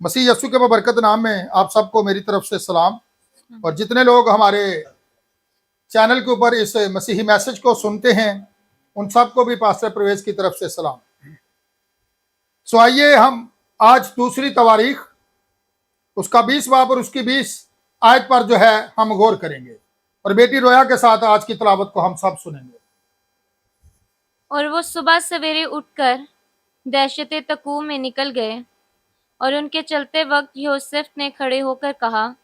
मसीह यस्सु के बरकत नाम में आप सबको मेरी तरफ से सलाम। और जितने लोग हमारे चैनल के ऊपर इस मसीही मैसेज को सुनते हैं उन सबको भी पास्टर प्रवेश की तरफ से सलाम। सो आइए हम आज दूसरी तवारीख उसका 20 बाब और उसकी 20 आयत पर जो है हम गौर करेंगे और बेटी रोया के साथ आज की तलावत को हम सब सुनेंगे। और वो सुबह सवेरे उठकर दहशत तकू में निकल गए और उनके चलते वक्त यूसुफ ने खड़े होकर कहा,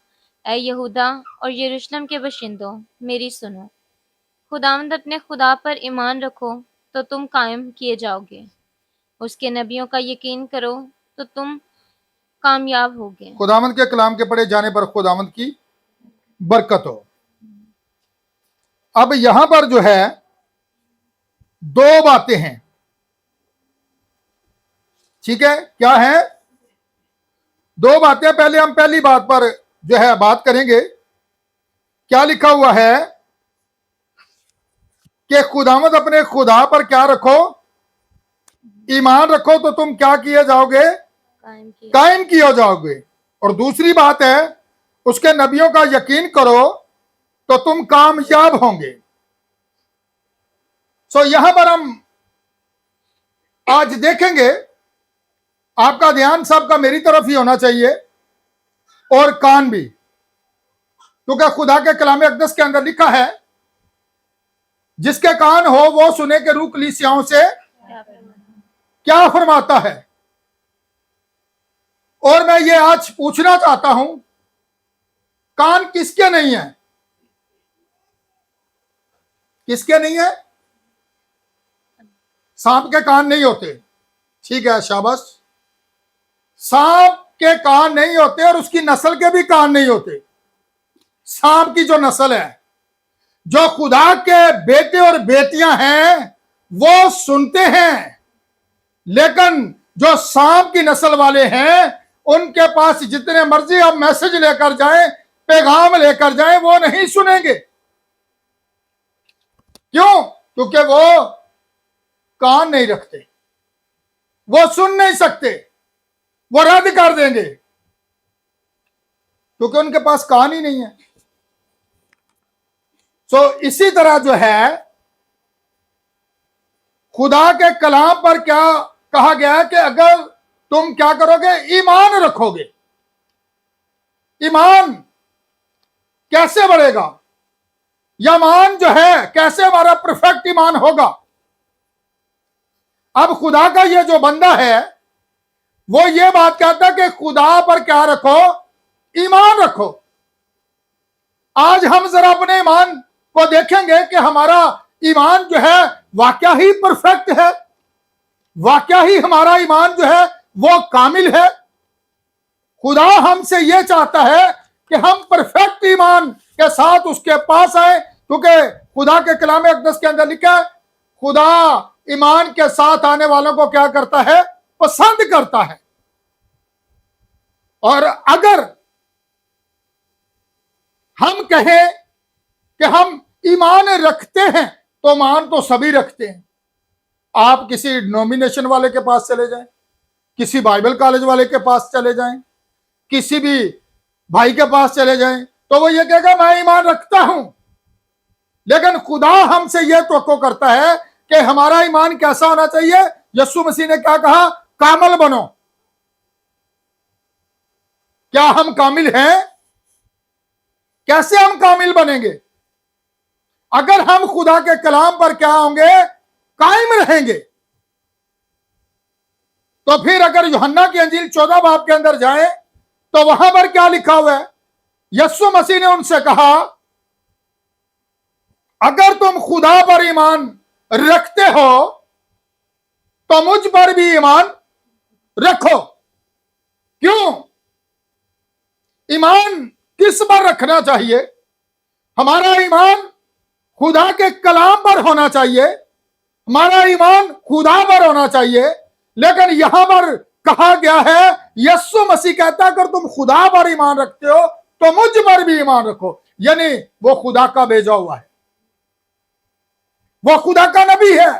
ऐ यहूदा और यरूशलेम के बशिंदों, मेरी सुनो। खुदावंद अपने खुदा पर ईमान रखो तो तुम कायम किए जाओगे। उसके नबियों का यकीन करो तो तुम कामयाब होगे। खुदावंद के कलाम के पढ़े जाने पर खुदावंद की बरकत हो। अब यहां पर जो है दो बातें हैं, ठीक है? क्या है? दो बातें। पहले हम पहली बात पर जो है बात करेंगे। क्या लिखा हुआ है कि खुदावंद अपने खुदा पर क्या रखो? ईमान रखो तो तुम क्या किए जाओगे? कायम किए जाओगे। और दूसरी बात है उसके नबियों का यकीन करो तो तुम कामयाब होंगे। सो यहां पर हम आज देखेंगे, आपका ध्यान सबका मेरी तरफ ही होना चाहिए और कान भी, क्योंकि खुदा के कलाम अक़दस के अंदर लिखा है जिसके कान हो वो सुने के रूह कलीसियाओं से क्या फरमाता है। और मैं ये आज पूछना चाहता हूं, कान किसके नहीं है? किसके नहीं है? सांप के कान नहीं होते, ठीक है, शाबाश। सांप के कान नहीं होते और उसकी नस्ल के भी कान नहीं होते। सांप की जो नस्ल है, जो खुदा के बेटे और बेटियां हैं वो सुनते हैं, लेकिन जो सांप की नस्ल वाले हैं उनके पास जितने मर्जी आप मैसेज लेकर जाएं, पैगाम लेकर जाएं, वो नहीं सुनेंगे। क्यों? क्योंकि वो कान नहीं रखते, वो सुन नहीं सकते, वो रद्द कर देंगे क्योंकि उनके पास कान ही नहीं है। सो इसी तरह जो है खुदा के कलाम पर क्या कहा गया है कि अगर तुम क्या करोगे? ईमान रखोगे। ईमान कैसे बढ़ेगा? ईमान जो है कैसे हमारा परफेक्ट ईमान होगा? अब खुदा का ये जो बंदा है वो ये बात कहता है कि खुदा पर क्या रखो? ईमान रखो। आज हम जरा अपने ईमान को देखेंगे कि हमारा ईमान जो है वाकया ही परफेक्ट है, वाकया ही हमारा ईमान जो है वो कामिल है। खुदा हमसे ये चाहता है कि हम परफेक्ट ईमान के साथ उसके पास आए, क्योंकि खुदा के कलाम अक़दस के अंदर लिखा है खुदा ईमान के साथ आने वालों को क्या करता है? पसंद करता है। और अगर हम कहें कि हम ईमान रखते हैं तो ईमान तो सभी रखते हैं। आप किसी डिनोमिनेशन वाले के पास चले जाएं, किसी बाइबल कॉलेज वाले के पास चले जाएं, किसी भी भाई के पास चले जाएं, तो वो ये कहेगा मैं ईमान रखता हूं। लेकिन खुदा हमसे यह तवक्को करता है कि हमारा ईमान कैसा होना चाहिए? यीशु मसीह ने क्या कहा? कामिल बनो। क्या हम कामिल हैं? कैसे हम कामिल बनेंगे? अगर हम खुदा के कलाम पर क्या होंगे? कायम रहेंगे। तो फिर अगर यूहन्ना की अंजील 14 बाब के अंदर जाएं तो वहां पर क्या लिखा हुआ है? यीशु मसीह ने उनसे कहा अगर तुम खुदा पर ईमान रखते हो तो मुझ पर भी ईमान रखो। क्यों? ईमान किस पर रखना चाहिए? हमारा ईमान खुदा के कलाम पर होना चाहिए, हमारा ईमान खुदा पर होना चाहिए। लेकिन यहां पर कहा गया है, यीशु मसीह कहता है अगर तुम खुदा पर ईमान रखते हो तो मुझ पर भी ईमान रखो। यानी वो खुदा का भेजा हुआ है, वो खुदा का नबी है।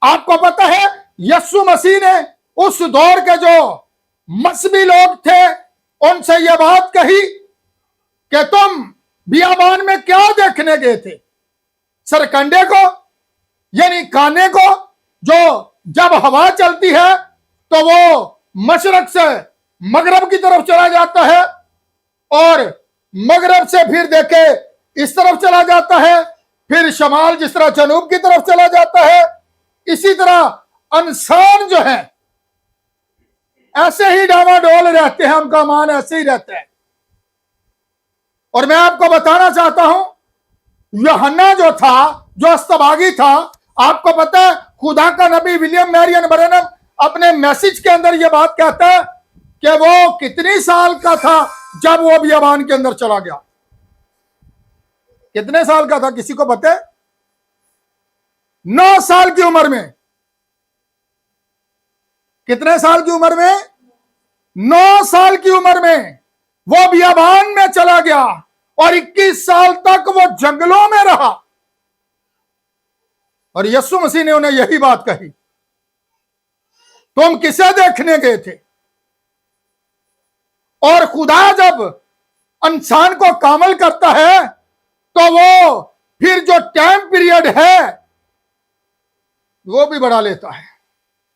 आपको पता है यीशु मसीह ने उस दौर के जो मसबी लोग थे, उनसे यह बात कही कि तुम बियाबान में क्या देखने गए थे? सरकंडे को, यानी काने को, जो जब हवा चलती है तो वो मशरक से मगरब की तरफ चला जाता है और मगरब से फिर देखे इस तरफ चला जाता है, फिर शमाल जिस तरह जनूब की तरफ चला जाता है। इसी तरह इंसान जो है ऐसे ही डावाडोल रहते हैं, उनका मान ऐसे ही रहता है। और मैं आपको बताना चाहता हूं, यूहन्ना जो था, जो अस्तबागी था, आपको पता है खुदा का नबी विलियम मैरियन ब्रैनम अपने मैसेज के अंदर यह बात कहता है कि वो कितनी साल का था जब वो बियाबान के अंदर चला गया? कितने साल का था, किसी को पता है? 9 साल की उम्र में। कितने साल की उम्र में? 9 साल की उम्र में वो बियाबान में चला गया और 21 साल तक वो जंगलों में रहा। और यीशु मसीह ने उन्हें यही बात कही, तुम किसे देखने गए थे? और खुदा जब इंसान को कामल करता है तो वो फिर जो टाइम पीरियड है वो भी बढ़ा लेता है।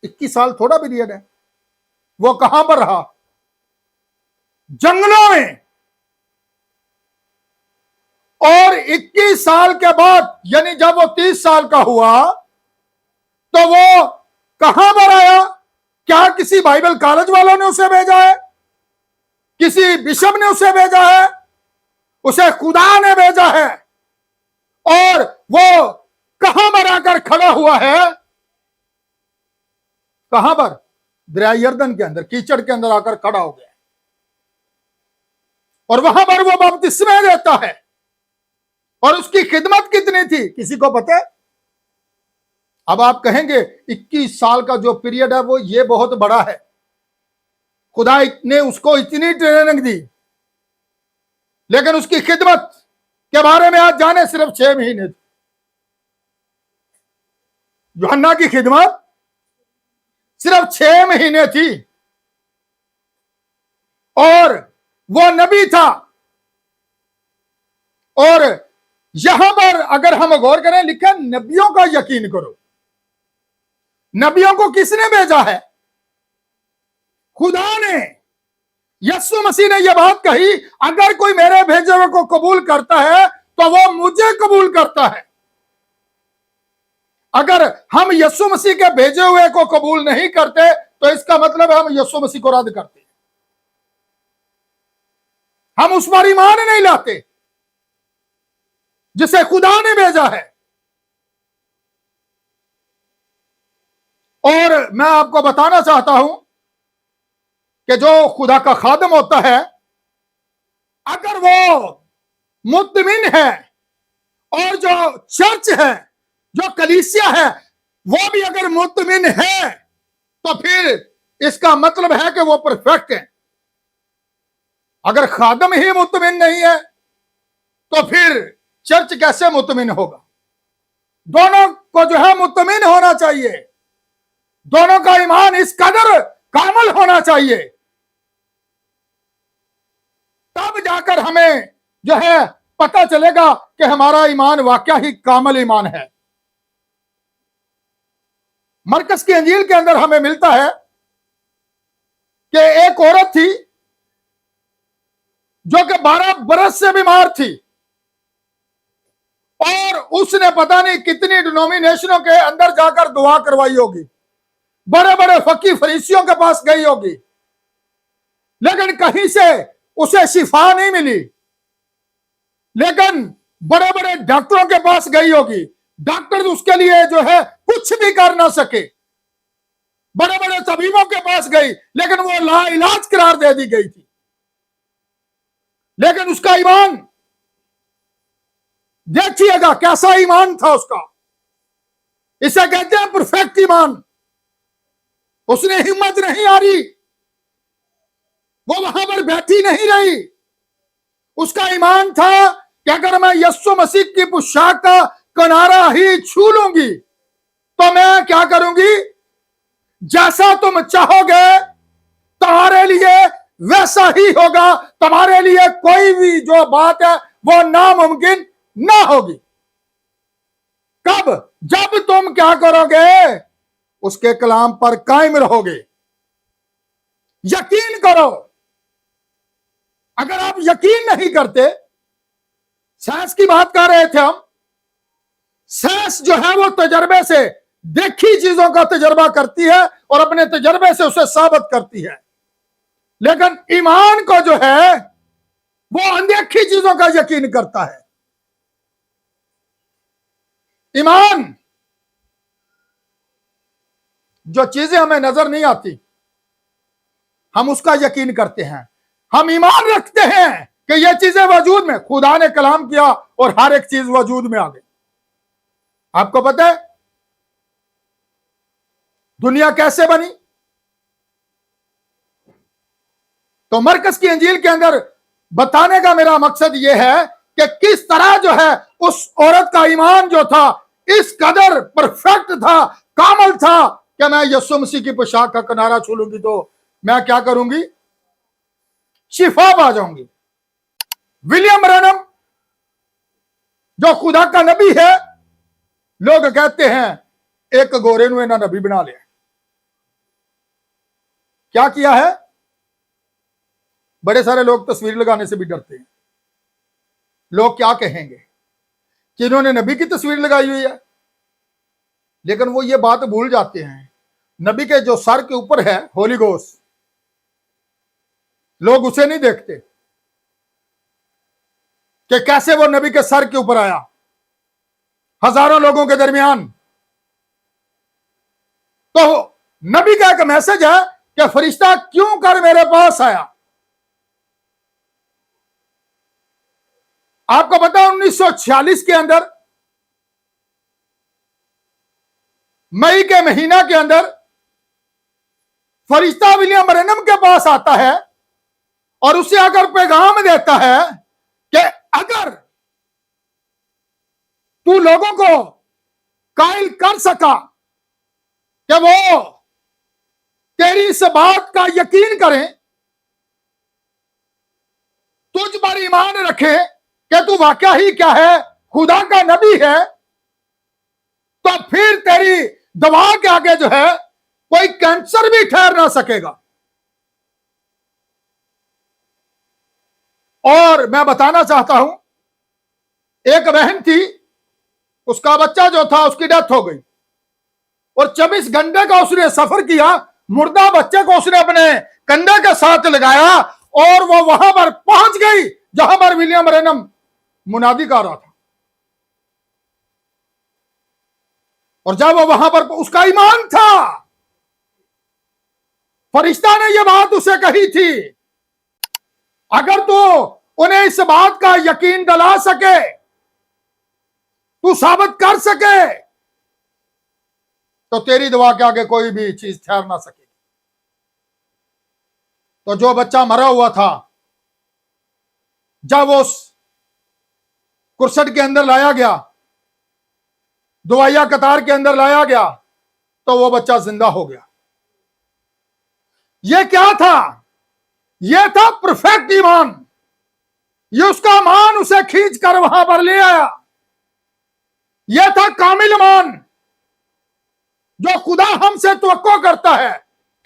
21 साल थोड़ा पीरियड है। वो कहां पर रहा? जंगलों में। और 21 साल के बाद, यानी जब वो 30 साल का हुआ तो वो कहां पर आया? क्या किसी बाइबल कॉलेज वालों ने उसे भेजा है? किसी बिशप ने उसे भेजा है? उसे खुदा ने भेजा है। और वो कहां पर आकर खड़ा हुआ है? कहां पर? दरिया यर्दन के अंदर, कीचड़ के अंदर आकर खड़ा हो गया। और वहां पर वो बपतिस्मे देता है। और उसकी खिदमत कितनी थी, किसी को पता है? अब आप कहेंगे 21 साल का जो पीरियड है वो ये बहुत बड़ा है। खुदा ने उसको इतनी ट्रेनिंग दी, लेकिन उसकी खिदमत के बारे में आज जाने सिर्फ 6 महीने थे। यूहन्ना की खिदमत सिर्फ 6 महीने थी और वो नबी था। और यहां पर अगर हम गौर करें, लिखा नबियों का यकीन करो। नबियों को किसने भेजा है? खुदा ने। यीशु मसीह ने यह बात कही, अगर कोई मेरे भेजे हुए को कबूल करता है तो वो मुझे कबूल करता है। अगर हम यीशु मसीह के भेजे हुए को कबूल नहीं करते तो इसका मतलब है हम यीशु मसीह को रद्द करते हैं, हम उस पर ईमान नहीं लाते जिसे खुदा ने भेजा है। और मैं आपको बताना चाहता हूं कि जो खुदा का खादम होता है, अगर वो मुतमिन है और जो चर्च है, जो कलीसिया है, वो भी अगर मुतमिन है तो फिर इसका मतलब है कि वो परफेक्ट है। अगर खादम ही मुतमिन नहीं है तो फिर चर्च कैसे मुतमिन होगा? दोनों को जो है मुतमिन होना चाहिए, दोनों का ईमान इस कदर कामल होना चाहिए, तब जाकर हमें जो है पता चलेगा कि हमारा ईमान वाकया ही कामल ईमान है। मरकस की अंजील के अंदर हमें मिलता है कि एक औरत थी जो कि 12 बरस से बीमार थी और उसने पता नहीं कितनी डिनोमिनेशनों के अंदर जाकर दुआ करवाई होगी, बड़े बड़े फकीर फरीसियों के पास गई होगी, लेकिन कहीं से उसे शिफा नहीं मिली। लेकिन बड़े बड़े डॉक्टरों के पास गई होगी, डॉक्टर उसके लिए जो है कुछ भी कर ना सके। बड़े बड़े तबीबों के पास गई, लेकिन वो लाइलाज करार दे दी गई थी। लेकिन उसका ईमान देखिएगा कैसा ईमान था उसका। इसे कहते हैं परफेक्ट ईमान। उसने हिम्मत नहीं हारी, वो वहां पर बैठी नहीं रही। उसका ईमान था कि अगर मैं यीशु मसीह की पोशाक का किनारा ही छू लूंगी तो मैं क्या करूंगी? जैसा तुम चाहोगे तुम्हारे लिए वैसा ही होगा। तुम्हारे लिए कोई भी जो बात है वो नामुमकिन ना होगी। कब? जब तुम क्या करोगे? उसके कलाम पर कायम रहोगे। यकीन करो। अगर आप यकीन नहीं करते, साइंस की बात कर रहे थे हम, साइंस जो है वो तजर्बे से देखी चीजों का तजर्बा करती है और अपने तजर्बे से उसे साबित करती है। लेकिन ईमान को जो है वो अनदेखी चीजों का यकीन करता है। ईमान जो चीजें हमें नजर नहीं आती, हम उसका यकीन करते हैं। हम ईमान रखते हैं कि ये चीजें वजूद में, खुदा ने कलाम किया और हर एक चीज वजूद में आ गई। आपको पता है दुनिया कैसे बनी? तो मरकज की इंजील के अंदर बताने का मेरा मकसद यह है कि किस तरह जो है उस औरत का ईमान जो था इस कदर परफेक्ट था, कामल था कि मैं यीशु मसीह की पोशाक का किनारा छू लूंगी तो मैं क्या करूंगी? शिफा पा जाऊंगी। विलियम ब्रैनम जो खुदा का नबी है, लोग कहते हैं एक गोरे ने ना नबी बना लिया। क्या किया है? बड़े सारे लोग तस्वीर लगाने से भी डरते हैं। लोग क्या कहेंगे कि इन्होंने नबी की तस्वीर लगाई हुई है। लेकिन वो ये बात भूल जाते हैं, नबी के जो सर के ऊपर है होली गोस्ट, लोग उसे नहीं देखते कि कैसे वो नबी के सर के ऊपर आया हजारों लोगों के दरमियान। तो नबी का एक मैसेज है कि फरिश्ता क्यों कर मेरे पास आया। आपको पता है 1946 के अंदर मई के महीना के अंदर फरिश्ता विलियम ब्रैनम के पास आता है और उसे अगर पैगाम देता है कि अगर तू लोगों को कायल कर सका कि वो तेरी इस बात का यकीन करें, तुझ पर ईमान रखे कि तू वाकया ही क्या है, खुदा का नबी है, तो फिर तेरी दवा के आगे जो है कोई कैंसर भी ठहर ना सकेगा। और मैं बताना चाहता हूं, एक बहन थी, उसका बच्चा जो था उसकी डेथ हो गई और 24 घंटे का उसने सफर किया। मुर्दा बच्चे को उसने अपने कंधे के साथ लगाया और वो वहां पर पहुंच गई जहां पर विलियम ब्रैनम मुनादी कर रहा था। और जब वो वहां पर, उसका ईमान था, फरिश्ता ने यह बात उसे कही थी, अगर तू उन्हें इस बात का यकीन दिला सके, तू साबित कर सके, तो तेरी दुआ के आगे कोई भी चीज ठहर ना सके। तो जो बच्चा मरा हुआ था, जब उस कुर्सट के अंदर लाया गया, दुआया कतार के अंदर लाया गया, तो वो बच्चा जिंदा हो गया। ये क्या था? ये था परफेक्ट ईमान। ये उसका ईमान उसे खींच कर वहां पर ले आया। यह था कामिल ईमान जो खुदा हमसे तवक्को करता है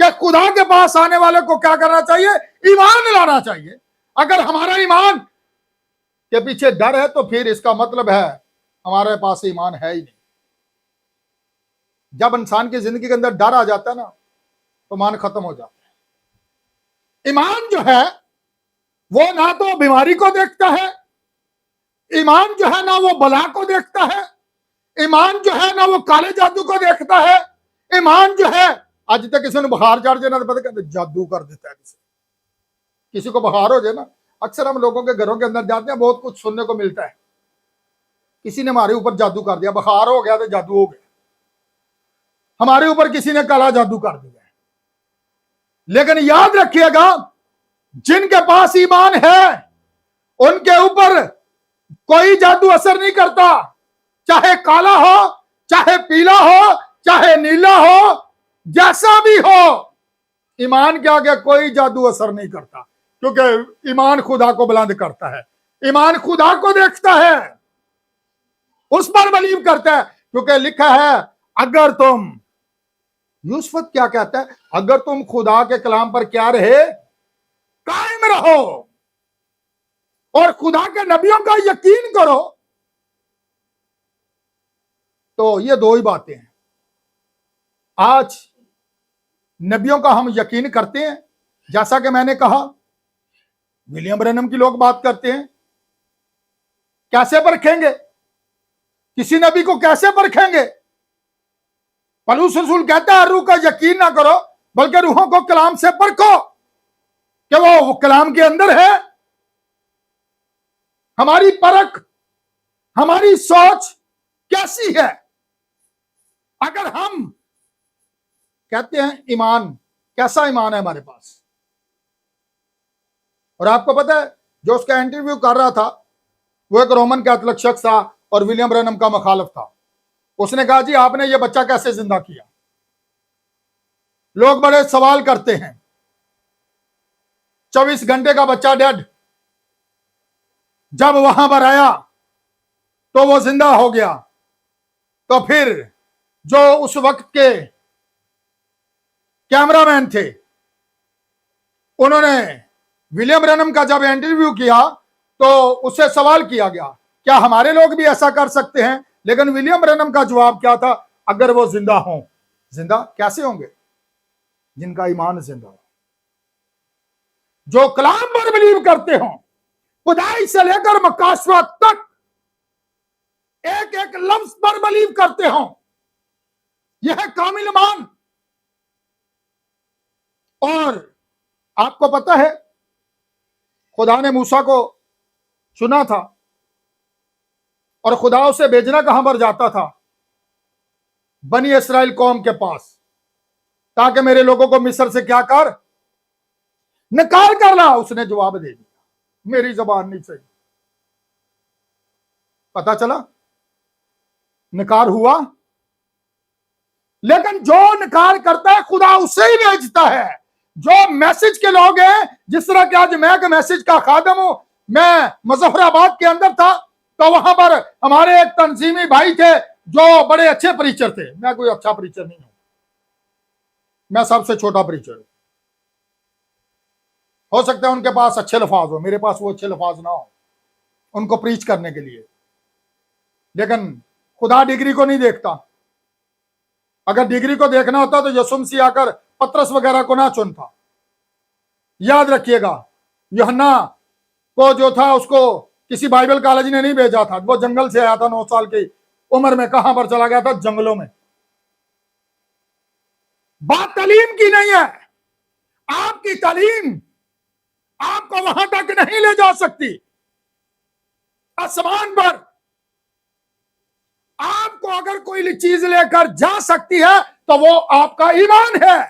कि खुदा के पास आने वाले को क्या करना चाहिए? ईमान लाना चाहिए। अगर हमारा ईमान के पीछे डर है तो फिर इसका मतलब है हमारे पास ईमान है ही नहीं। जब इंसान की जिंदगी के अंदर डर आ जाता है ना, तो ईमान खत्म हो जाता है। ईमान जो है वो ना तो बीमारी को देखता है, ईमान जो है ना वो बला को देखता है, ईमान जो है ना वो काले जादू को देखता है। ईमान जो है, आज तक किसी ने बुखार चढ़ जाए ना तो पता कहते जादू कर देता है। किसी को बुखार हो जाए ना, अक्सर हम लोगों के घरों के अंदर जाते हैं, बहुत कुछ सुनने को मिलता है, किसी ने हमारे ऊपर जादू कर दिया, बुखार हो गया तो जादू हो गया, हमारे ऊपर किसी ने काला जादू कर दिया। लेकिन याद रखिएगा, जिनके पास ईमान है उनके ऊपर कोई जादू असर नहीं करता, चाहे काला हो, चाहे पीला हो, चाहे नीला हो, जैसा भी हो। ईमान के आगे कोई जादू असर नहीं करता, क्योंकि ईमान खुदा को बुलंद करता है, ईमान खुदा को देखता है, उस पर बिलीव करता है। क्योंकि लिखा है, अगर तुम, यूसुफ क्या कहता है, अगर तुम खुदा के कलाम पर क्या रहे, कायम रहो और खुदा के नबियों का यकीन करो, तो ये दो ही बातें हैं। आज नबियों का हम यकीन करते हैं, जैसा कि मैंने कहा, विलियम ब्रैनम की लोग बात करते हैं, कैसे परखेंगे, किसी नबी को कैसे परखेंगे? पौलुस रसूल कहता है, रूह का यकीन ना करो, बल्कि रूहों को कलाम से परखो कि वो कलाम के अंदर है। हमारी परख, हमारी सोच कैसी है? अगर हम कहते हैं ईमान, कैसा ईमान है हमारे पास? और आपको पता है, जो उसका इंटरव्यू कर रहा था वो एक रोमन कैथोलिक शख्स था और विलियम ब्रैनम का मुखालिफ था। उसने कहा, जी आपने ये बच्चा कैसे जिंदा किया? लोग बड़े सवाल करते हैं, 24 घंटे का बच्चा डेड, जब वहां पर आया तो वो जिंदा हो गया। तो फिर जो उस वक्त के कैमरामैन थे, उन्होंने विलियम ब्रैनम का जब इंटरव्यू किया तो उससे सवाल किया गया, क्या हमारे लोग भी ऐसा कर सकते हैं? लेकिन विलियम ब्रैनम का जवाब क्या था? अगर वो जिंदा हों। जिंदा कैसे होंगे? जिनका ईमान जिंदा हो, जो कलाम पर बिलीव करते हो, खुदाई से लेकर मकासवा तक एक एक लफ्ज पर बिलीव करते हो, यह है कामिल ईमान। और आपको पता है, खुदा ने मूसा को चुना था और खुदा उसे भेजना कहां पर जाता था? बनी इस्राएल कौम के पास, ताकि मेरे लोगों को मिस्र से क्या कर, निकाल कर ला। उसने जवाब दे दिया, मेरी जबान नहीं सही। पता चला निकार हुआ, लेकिन जो निकार करता है खुदा उसे ही भेजता है। जो मैसेज के लोग हैं, जिस तरह कि आज मैं मैसेज का खादम हूं, मैं मुजफ्फराबाद के अंदर था तो वहां पर हमारे एक तंजीमी भाई थे जो बड़े अच्छे प्रीचर थे। मैं कोई अच्छा प्रीचर नहीं हूं, मैं सबसे छोटा प्रीचर हूं। हो सकता है उनके पास अच्छे लफाज हो, मेरे पास वो अच्छे लफाज ना हो उनको प्रीच करने के लिए, लेकिन खुदा डिग्री को नहीं देखता। अगर डिग्री को देखना होता तो यीशु मसीह आकर पतरस वगैरह को ना चुनता। याद रखिएगा, यूहन्ना को जो था उसको किसी बाइबल कॉलेज ने नहीं भेजा था, वो जंगल से आया था, 9 साल की उम्र में कहां पर चला गया था? जंगलों में। बात तालीम की नहीं है, आपकी तालीम आपको वहां तक नहीं ले जा सकती। आसमान पर आपको अगर कोई चीज लेकर जा सकती है तो वो आपका ईमान है।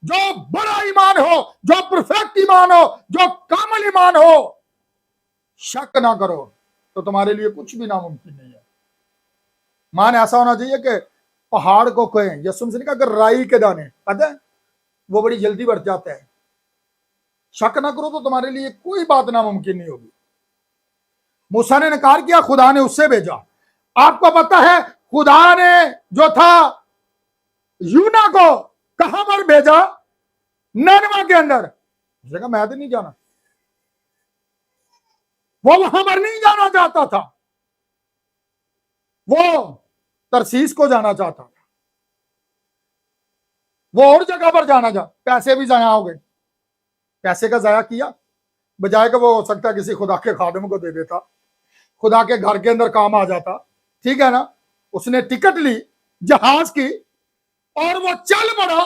जो बड़ा ईमान हो, जो परफेक्ट ईमान हो, जो कामिल ईमान हो, शक ना करो तो तुम्हारे लिए कुछ भी नामुमकिन नहीं है। मान ऐसा होना चाहिए कि पहाड़ को कहें, यीशु से नहीं कहा, अगर राई के दाने, पता है वो बड़ी जल्दी बढ़ जाता है। शक ना करो तो तुम्हारे लिए कोई बात नामुमकिन नहीं होगी। मूसा ने इनकार किया, खुदा ने उससे भेजा। आपको पता है खुदा ने जो था यूना को कहां पर भेजा? नैनवा के अंदर। उसने कहा मैं तो नहीं जाना, वो वहां पर नहीं जाना चाहता था, वो तरसीस को जाना चाहता था, वो और जगह पर जाना चाहता। पैसे भी जाया हो गए, पैसे का जाया किया, बजाय कि वो हो सकता है किसी खुदा के खादिम को दे देता, खुदा के घर के अंदर काम आ जाता। ठीक है ना? उसने टिकट ली जहाज की और वो चल पड़ा,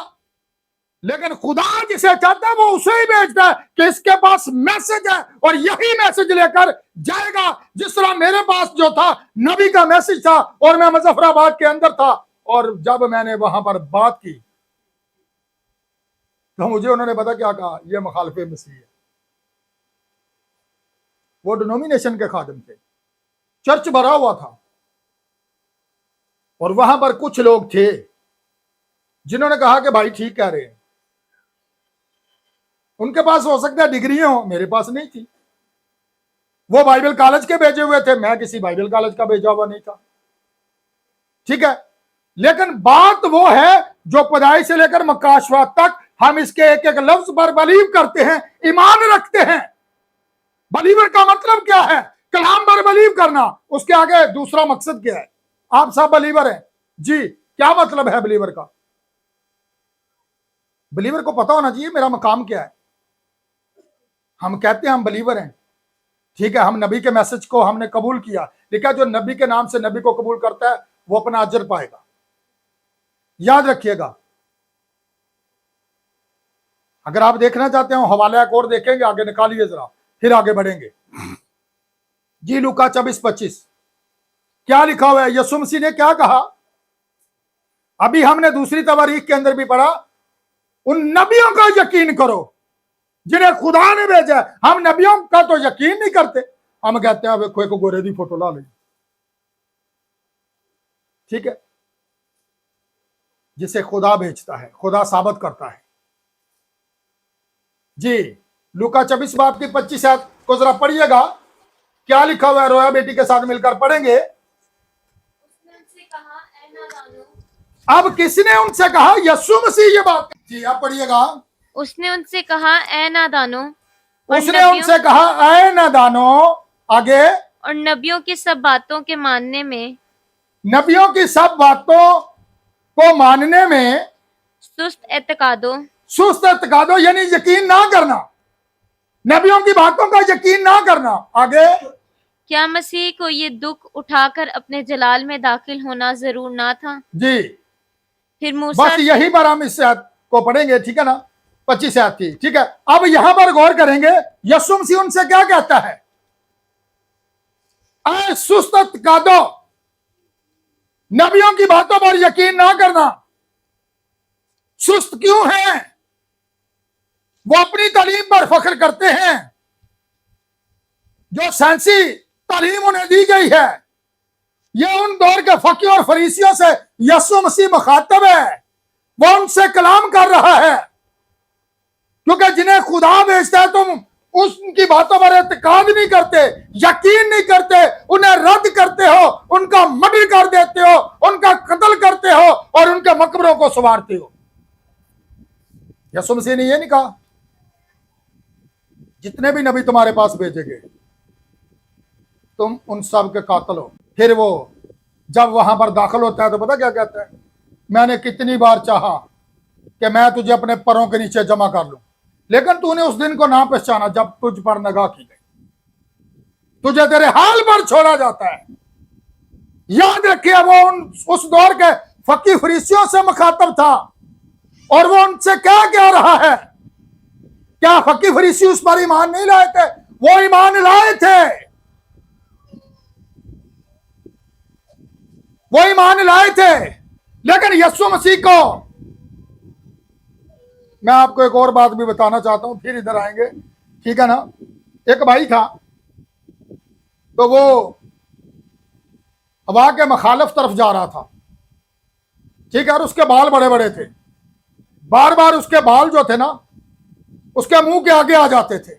लेकिन खुदा जिसे चाहता है वो उसे ही भेजता है कि इसके पास मैसेज है और यही मैसेज लेकर जाएगा। जिस तरह मेरे पास जो था नबी का मैसेज था और मैं मुजफ्फराबाद के अंदर था, और जब मैंने वहां पर बात की तो मुझे उन्होंने पता क्या कहा? ये मुखालिफे मसीह है। वो डिनोमिनेशन के खादिम थे, चर्च भरा हुआ था, और वहां पर कुछ लोग थे जिन्होंने कहा कि भाई ठीक कह रहे हैं, उनके पास हो सकता है डिग्रियां हो, मेरे पास नहीं थी। वो बाइबल कॉलेज के भेजे हुए थे, मैं किसी बाइबल कॉलेज का भेजा हुआ नहीं था। ठीक है, लेकिन बात वो है जो खुदाई से लेकर मकाशवा तक हम इसके एक एक लफ्ज पर बिलीव करते हैं, ईमान रखते हैं। बिलीवर का मतलब क्या है? कलाम पर बिलीव करना। उसके आगे दूसरा मकसद क्या है? आप सब बिलीवर हैं जी, क्या मतलब है बिलीवर का? बिलीवर को पता होना चाहिए मेरा मकाम क्या है। हम कहते हैं हम बिलीवर हैं, ठीक है, हम नबी के मैसेज को हमने कबूल किया, लेकिन जो नबी के नाम से नबी को कबूल करता है वो अपना अजर पाएगा। याद रखिएगा। अगर आप देखना चाहते हो हवाला एक और देखेंगे, आगे निकालिए जरा, फिर आगे बढ़ेंगे जी। लूका 24:25 क्या लिखा हुआ है? यीशु मसीह ने क्या कहा? अभी हमने दूसरी तवारीख के अंदर भी पढ़ा, उन नबियों का यकीन करो जिन्हें खुदा ने भेजा है। हम नबियों का तो यकीन नहीं करते, हम कहते हैं कोई को गोरे दी फोटो ला ले। ठीक है, जिसे खुदा भेजता है, खुदा साबित करता है जी। लूका 24 बाब की 25 आयत को जरा पढ़िएगा, क्या लिखा हुआ है? रोया बेटी के साथ मिलकर पढ़ेंगे। उसने उनसे कहा, ऐ नादानो। अब किसने उनसे कहा? यीशु मसीह ये बात जी, आप पढ़िएगा। उसने उनसे कहा, ऐ नादानो। उसने उनसे कहा, ऐ नादानो। आगे, और नबियों की सब बातों के मानने में, नबियों की सब बातों को मानने में सुस्त एतकादो। सुस्त एतकादो यानी यकीन ना करना, नबियों की बातों का यकीन ना करना। आगे, क्या मसीह को ये दुख उठाकर अपने जलाल में दाखिल होना जरूर ना था? जी, फिर मूसा बस यही पर हम इस आयत को पढ़ेंगे, ठीक है ना, 25 आयत की। ठीक है, अब यहां पर गौर करेंगे, यीशु मसीह उनसे क्या कहता है? ऐ सुस्त एतकादो, नबियों की बातों पर यकीन ना करना। सुस्त क्यों है? वो अपनी तालीम पर फख्र करते हैं, जो साइंसी तालीम उन्हें दी गई है। ये उन दौर के फकी और फरीसियों से यीशु मसीह मुखातब है, वो उनसे कलाम कर रहा है, क्योंकि जिन्हें खुदा भेजता है तुम उनकी बातों पर एतकाद नहीं करते, यकीन नहीं करते, उन्हें रद्द करते हो, उनका मर्डर कर देते हो, उनका कत्ल करते हो और उनके मकबरों को संवारते हो। यीशु मसीह ने ये नहीं कहा जितने भी नबी तुम्हारे पास भेजे गए तुम उन सब के कातिल हो। फिर वो जब वहां पर दाखिल होता है तो पता क्या कहता है? मैंने कितनी बार चाहा कि मैं तुझे अपने पैरों के नीचे जमा कर लूं, लेकिन तूने उस दिन को ना पहचाना जब तुझ पर निगाह की गई, तुझे तेरे हाल पर छोड़ा जाता है। याद रखिए, वो उस दौर के फकी फरीसियों से मुखातब था और वो उनसे क्या कह रहा है? क्या फकी फरीसी उस पर ईमान नहीं लाए थे? वो ईमान लाए थे, वो ईमान लाए थे, लेकिन यीशु मसीह को मैं आपको एक और बात भी बताना चाहता हूं, फिर इधर आएंगे, ठीक है ना। एक भाई था, तो वो हवा के मुखालिफ तरफ जा रहा था, ठीक है, और उसके बाल बड़े बड़े थे। बार बार उसके बाल जो थे ना उसके मुंह के आगे आ जाते थे।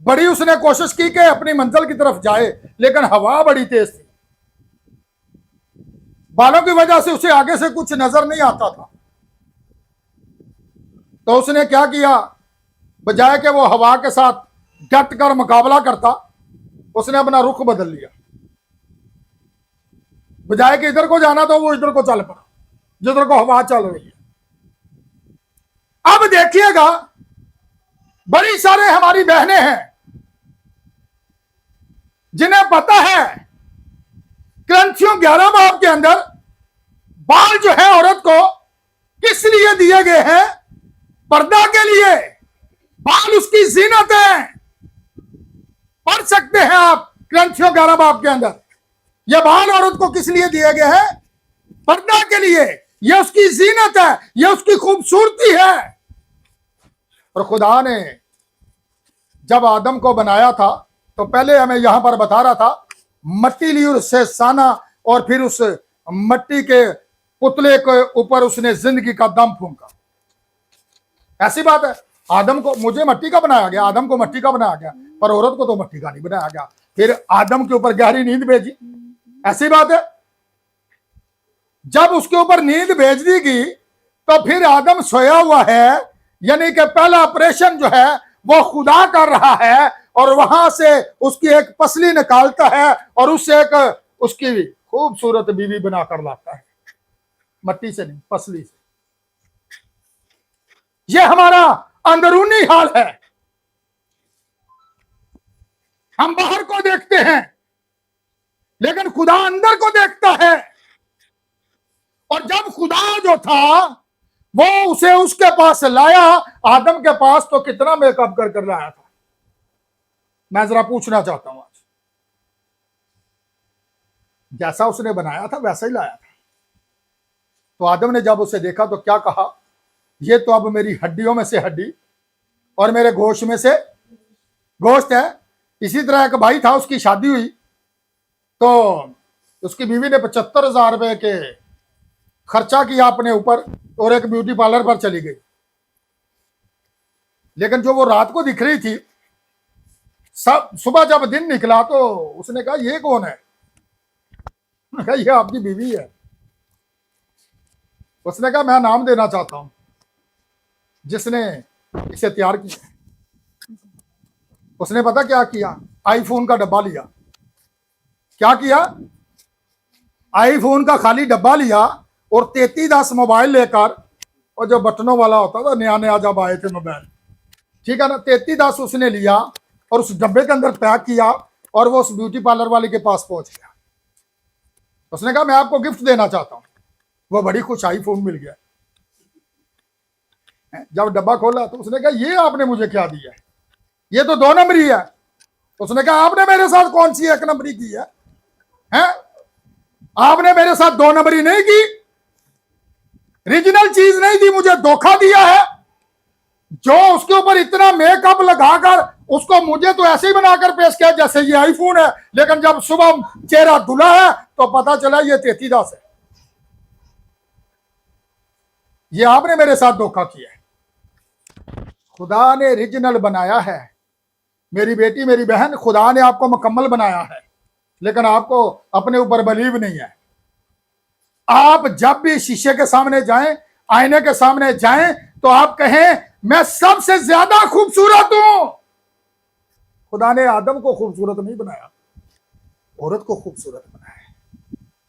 बड़ी उसने कोशिश की कि अपनी मंजिल की तरफ जाए, लेकिन हवा बड़ी तेज थी, बालों की वजह से उसे आगे से कुछ नजर नहीं आता था। तो उसने क्या किया, बजाय कि वो हवा के साथ डट कर मुकाबला करता, उसने अपना रुख बदल लिया। बजाय कि इधर को जाना तो वो इधर को चल पड़ा, जिधर को हवा चल रही है। अब देखिएगा, बड़ी सारे हमारी बहनें हैं जिन्हें पता है ग्रंथियों 11 बाब के अंदर बाल जो है औरत को किस लिए दिए गए हैं? पर्दा के लिए। बाल उसकी जीनत है। पढ़ सकते हैं आप ग्रंथियों 11 बाब के अंदर, ये बाल औरत को किस लिए दिए गए हैं? पर्दा के लिए। ये उसकी जीनत है, ये उसकी खूबसूरती है। और खुदा ने जब आदम को बनाया था तो पहले हमें यहां पर बता रहा था, मट्टी ली उससे साना और फिर उस मट्टी के पुतले के ऊपर उसने जिंदगी का दम फूंका। ऐसी बात है, आदम को, मुझे मट्टी का बनाया गया, आदम को मट्टी का बनाया गया, पर औरत को तो मट्टी का नहीं बनाया गया। फिर आदम के ऊपर गहरी नींद भेजी, ऐसी बात है। जब उसके ऊपर नींद भेज दी गई तो फिर आदम सोया हुआ है, यानी कि पहला ऑपरेशन जो है वो खुदा कर रहा है, और वहां से उसकी एक पसली निकालता है और उससे एक उसकी खूबसूरत बीवी बनाकर लाता है, मट्टी से नहीं, पसली से। यह हमारा अंदरूनी हाल है। हम बाहर को देखते हैं लेकिन खुदा अंदर को देखता है। और जब खुदा जो था वो उसे उसके पास लाया, आदम के पास, तो कितना मेकअप कर कर लाया था, मैं जरा पूछना चाहता हूं। आज जैसा उसने बनाया था वैसा ही लाया था। तो आदम ने जब उसे देखा तो क्या कहा, ये तो अब मेरी हड्डियों में से हड्डी और मेरे गोश्त में से गोश्त है। इसी तरह एक भाई था, उसकी शादी हुई तो उसकी बीवी ने 75,000 रुपए के खर्चा किया अपने ऊपर और एक ब्यूटी पार्लर पर चली गई। लेकिन जो वो रात को दिख रही थी, सब सुबह जब दिन निकला तो उसने कहा ये कौन है? कहा ये आपकी बीवी है। उसने कहा मैं नाम देना चाहता हूं जिसने इसे तैयार किया। उसने पता क्या किया? आईफोन का डब्बा लिया। क्या किया? आईफोन का खाली डब्बा लिया और 3310 मोबाइल लेकर, और जो बटनों वाला होता था, नया नया जब आए थे मोबाइल, ठीक है ना, 3310 उसने लिया और उस डब्बे के अंदर पैक किया और वो उस ब्यूटी पार्लर वाले के पास पहुंच गया। उसने कहा मैं आपको गिफ्ट देना चाहता हूं। वो बड़ी खुश, आईफोन मिल गया। जब डब्बा खोला तो उसने कहा ये आपने मुझे क्या दिया है? ये तो 2 नंबरी है। उसने कहा आपने मेरे साथ कौन सी 1 नंबरी की है? आपने मेरे साथ 2 नंबरी नहीं की, रीजनल चीज नहीं दी, मुझे धोखा दिया है। जो उसके ऊपर इतना मेकअप लगाकर उसको मुझे तो ऐसे ही बनाकर पेश किया जैसे ये आईफोन है, लेकिन जब सुबह चेहरा धुला है तो पता चला ये 3310 है। ये आपने मेरे साथ धोखा किया है। खुदा ने रीजनल बनाया है। मेरी बेटी, मेरी बहन, खुदा ने आपको मुकम्मल बनाया है, लेकिन आपको अपने ऊपर बिलीव नहीं है। आप जब भी शीशे के सामने जाएं, आईने के सामने जाएं, तो आप कहें मैं सबसे ज्यादा खूबसूरत हूं। खुदा ने आदम को खूबसूरत नहीं बनाया, औरत को खूबसूरत बनाया है।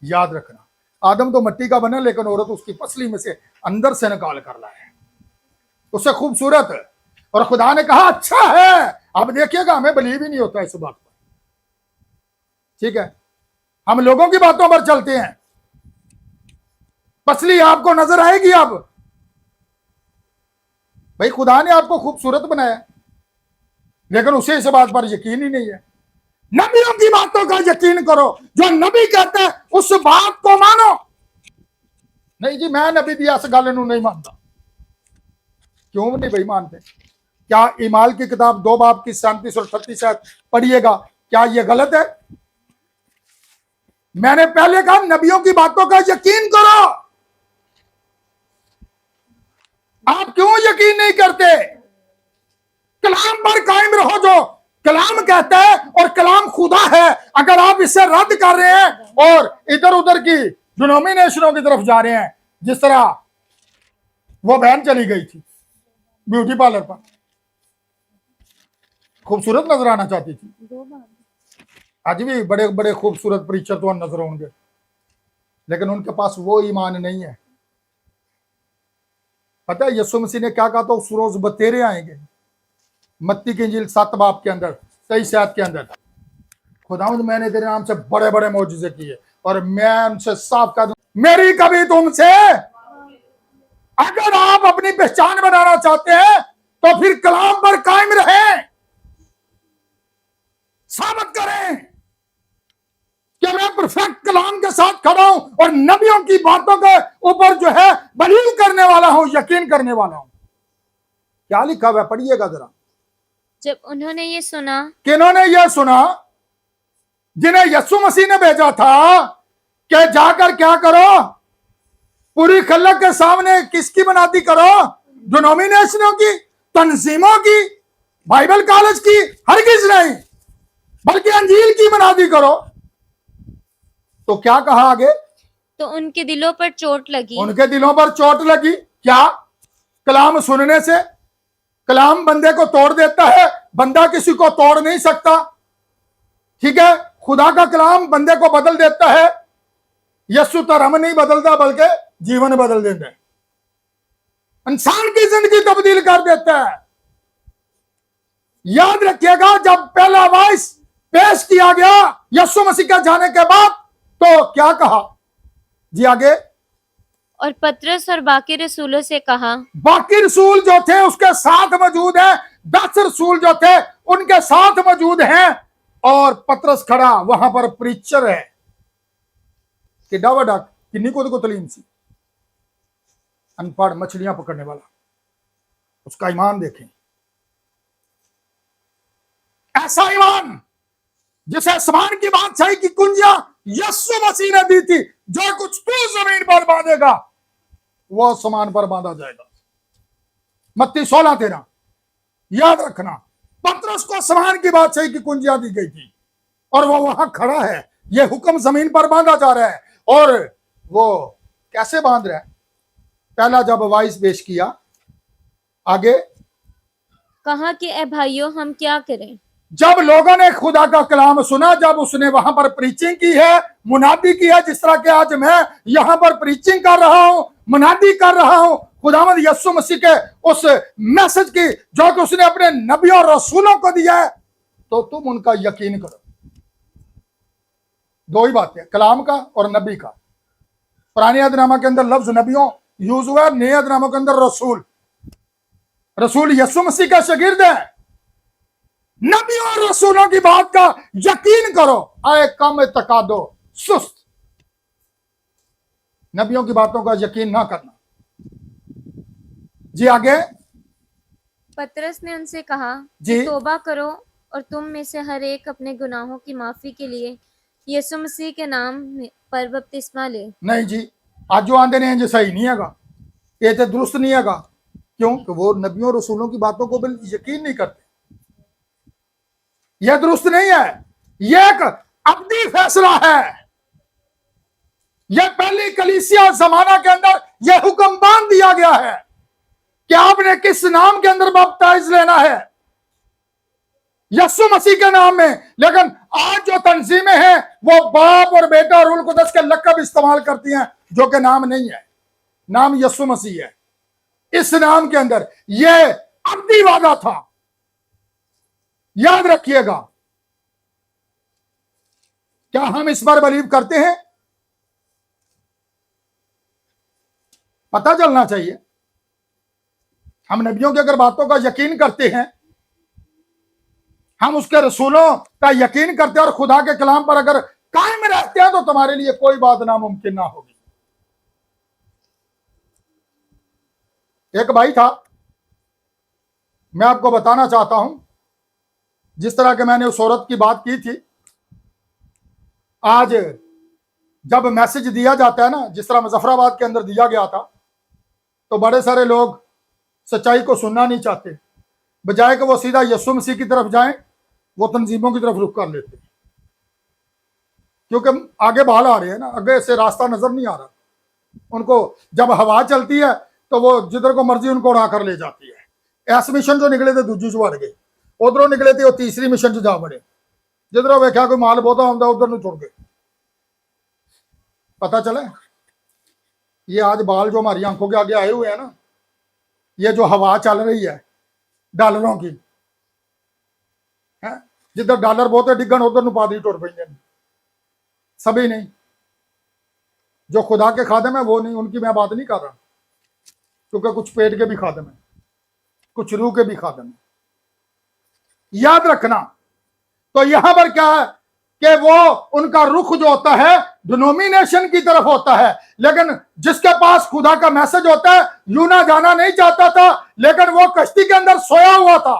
याद रखना, आदम तो मिट्टी का बना, लेकिन औरत उसकी पसली में से अंदर से निकाल कर लाया, उससे खूबसूरत है। और खुदा ने कहा अच्छा है। अब देखिएगा, हमें बिलीव ही नहीं होता इस बात पर, ठीक है। हम लोगों की बातों पर चलते हैं। पसली आपको नजर आएगी। अब भाई खुदा ने आपको खूबसूरत बनाया, लेकिन उसे इस बात पर यकीन ही नहीं है। नबियों की बातों का यकीन करो, जो नबी कहते हैं उस बात को मानो। नहीं जी, मैं नबी दी इस गल नूं नहीं मानता। क्यों नहीं भाई मानते? क्या ईमाल की किताब 2 बाब की 37 और 38 पढ़िएगा, क्या यह गलत है? मैंने पहले कहा नबियों की बातों का यकीन करो। आप क्यों यकीन नहीं करते? कलाम पर कायम रहो, जो कलाम कहता है, और कलाम खुदा है। अगर आप इससे रद्द कर रहे हैं और इधर उधर की डिनोमिनेशनों की तरफ जा रहे हैं, जिस तरह वो बहन चली गई थी ब्यूटी पार्लर पर, खूबसूरत नजर आना चाहती थी। आज भी बड़े बड़े खूबसूरत प्रीचर तो नजर होंगे, लेकिन उनके पास वो ईमान नहीं है। पता है यीशु मसीह ने क्या कहा था? उस रोज बतेरे आएंगे। मत्ती की इंजील 7 बाब के अंदर 23 आयत के अंदर, खुदावंद मैंने तेरे नाम से बड़े बड़े मौजूजे किए, और मैं उनसे साफ कह दूं मेरी कभी तुमसे। अगर आप अपनी पहचान बनाना चाहते हैं तो फिर कलाम पर कायम रहें, साबित करें कि मैं परफेक्ट कलाम के साथ खड़ा हूं और नबियों की बातों के ऊपर जो है बिलीव करने वाला हूं, यकीन करने वाला हूं। क्या लिखा हुआ है? पढ़िएगा जरा। जब उन्होंने ये सुना, किन्होंने यह सुना? जिन्हें यीशु मसीह ने भेजा था कि जाकर क्या करो, पूरी खल्लक के सामने किसकी बनाती करो? डिनोमिनेशनों की। तंजीमों की, बाइबल कॉलेज की हरगिज नहीं, बल्कि अंजील की मुनादी करो। तो क्या कहा आगे? तो उनके दिलों पर चोट लगी। उनके दिलों पर चोट लगी। क्या? कलाम सुनने से? कलाम बंदे को तोड़ देता है, बंदा किसी को तोड़ नहीं सकता। ठीक है, खुदा का कलाम बंदे को बदल देता है। यीशु धर्म नहीं बदलता, बल्कि जीवन बदल देता है, इंसान की जिंदगी तब्दील कर देता है। याद रखिएगा, जब पहला वॉइस पेश किया गया यीशु मसीह के जाने के बाद, तो क्या कहा जी आगे? और पतरस और बाकी रसूलों से कहा। बाकी रसूल जो थे उसके साथ मौजूद हैं, 10 रसूल जो थे उनके साथ मौजूद हैं, और पतरस खड़ा वहां पर प्रीचर है कि डावाडा किन्नी को तलीम सी, अनपढ़ मछलियां पकड़ने वाला, उसका ईमान देखें। ऐसा ईमान जिसे आसमान की बादशाही की कुंजियां यीशु मसीह ने दी थी। जो कुछ तू जमीन पर बांधेगा वो आसमान पर बांधा जाएगा। मत्ती 16:13 याद रखना, पतरस को आसमान की बादशाही की कुंजियां दी गई थी और वो वहां खड़ा है। ये हुक्म जमीन पर बांधा जा रहा है, और वो कैसे बांध रहा है? पहला जब वाइस पेश किया, आगे कहा कि ए भाइयों, हम क्या करें? जब लोगों ने खुदा का कलाम सुना, जब उसने वहां पर प्रीचिंग की है, मुनादी की है, जिस तरह के आज मैं यहां पर प्रीचिंग कर रहा हूं, मुनादी कर रहा हूं खुदावंद यीशु मसीह के उस मैसेज की जो कि उसने अपने नबियों और रसूलों को दिया है, तो तुम उनका यकीन करो। दो ही बातें, कलाम का और नबी का। पुराने अहदनामा के अंदर लफ्ज नबियों यूज हुआ है, नए अहदनामा के अंदर रसूल। रसूल यीशु मसीह का शागिर्द है। नबियों और रसूलों की बात का यकीन करो, आए कम तकादो सुस्त। नबियों की बातों का यकीन ना करना। जी आगे। पतरस ने उनसे कहा जी। कि तौबा करो और तुम में से हर एक अपने गुनाहों की माफी के लिए यीशु मसीह के नाम पर बपतिस्मा ले। नहीं जी, आज जो आंदे ने सही नहीं हैगा, ये तो दुरुस्त नहीं हैगा। क्यों? कि वो नबियों रसूलों की बातों को बिल्कुल यकीन नहीं करते। यह दुरुस्त नहीं है। यह एक अब्दी फैसला है। यह पहली कलीसिया जमाना के अंदर यह हुक्म बांध दिया गया है कि आपने किस नाम के अंदर बपटाइज लेना है, यीशु मसीह के नाम में। लेकिन आज जो तंजीमें हैं वो बाप और बेटा और रूल कुदस के लक़ब इस्तेमाल करती हैं, जो कि नाम नहीं है। नाम यीशु मसीह है। इस नाम के अंदर यह अब्दी वादा था, याद रखिएगा। क्या हम इस पर बिलीव करते हैं? पता चलना चाहिए। हम नबियों की अगर बातों का यकीन करते हैं, हम उसके रसूलों का यकीन करते हैं और खुदा के कलाम पर अगर कायम रहते हैं, तो तुम्हारे लिए कोई बात नामुमकिन ना होगी। एक भाई था, मैं आपको बताना चाहता हूं, जिस तरह के मैंने उस औरत की बात की थी, आज जब मैसेज दिया जाता है ना, जिस तरह मुजफ्फराबाद के अंदर दिया गया था, तो बड़े सारे लोग सच्चाई को सुनना नहीं चाहते। बजाय कि वो सीधा यीशु मसीह की तरफ जाएं, वो तंजीमों की तरफ रुख कर लेते, क्योंकि आगे बहाल आ रहे हैं ना, आगे से रास्ता नजर नहीं आ रहा उनको। जब हवा चलती है तो वो जिधर को मर्जी उनको उड़ा कर ले जाती है। ऐसे मिशन जो निकले थे दूजी चुड़ गए, उधरों निकले थे वो तीसरी मिशन च जा बड़े, जिधरों वेख्या कोई माल बहुता आंदा उधर चुड़ गए। पता चला ये आज बाल जो हमारी आंखों के आगे आए हुए हैं ना, ये जो हवा चल रही है डॉलरों की है, जिधर डॉलर बहुत डिगन उधर पादरी टुर पे। सभी नहीं, जो खुदा के खादम है वो नहीं, उनकी मैं बात नहीं कर रहा, क्योंकि कुछ पेट के भी खादम है, कुछ रूह के भी खादम है। याद रखना। तो यहां पर क्या है कि वो उनका रुख जो होता है डिनोमिनेशन की तरफ होता है, लेकिन जिसके पास खुदा का मैसेज होता है, यूना जाना नहीं चाहता था, लेकिन वो कश्ती के अंदर सोया हुआ था।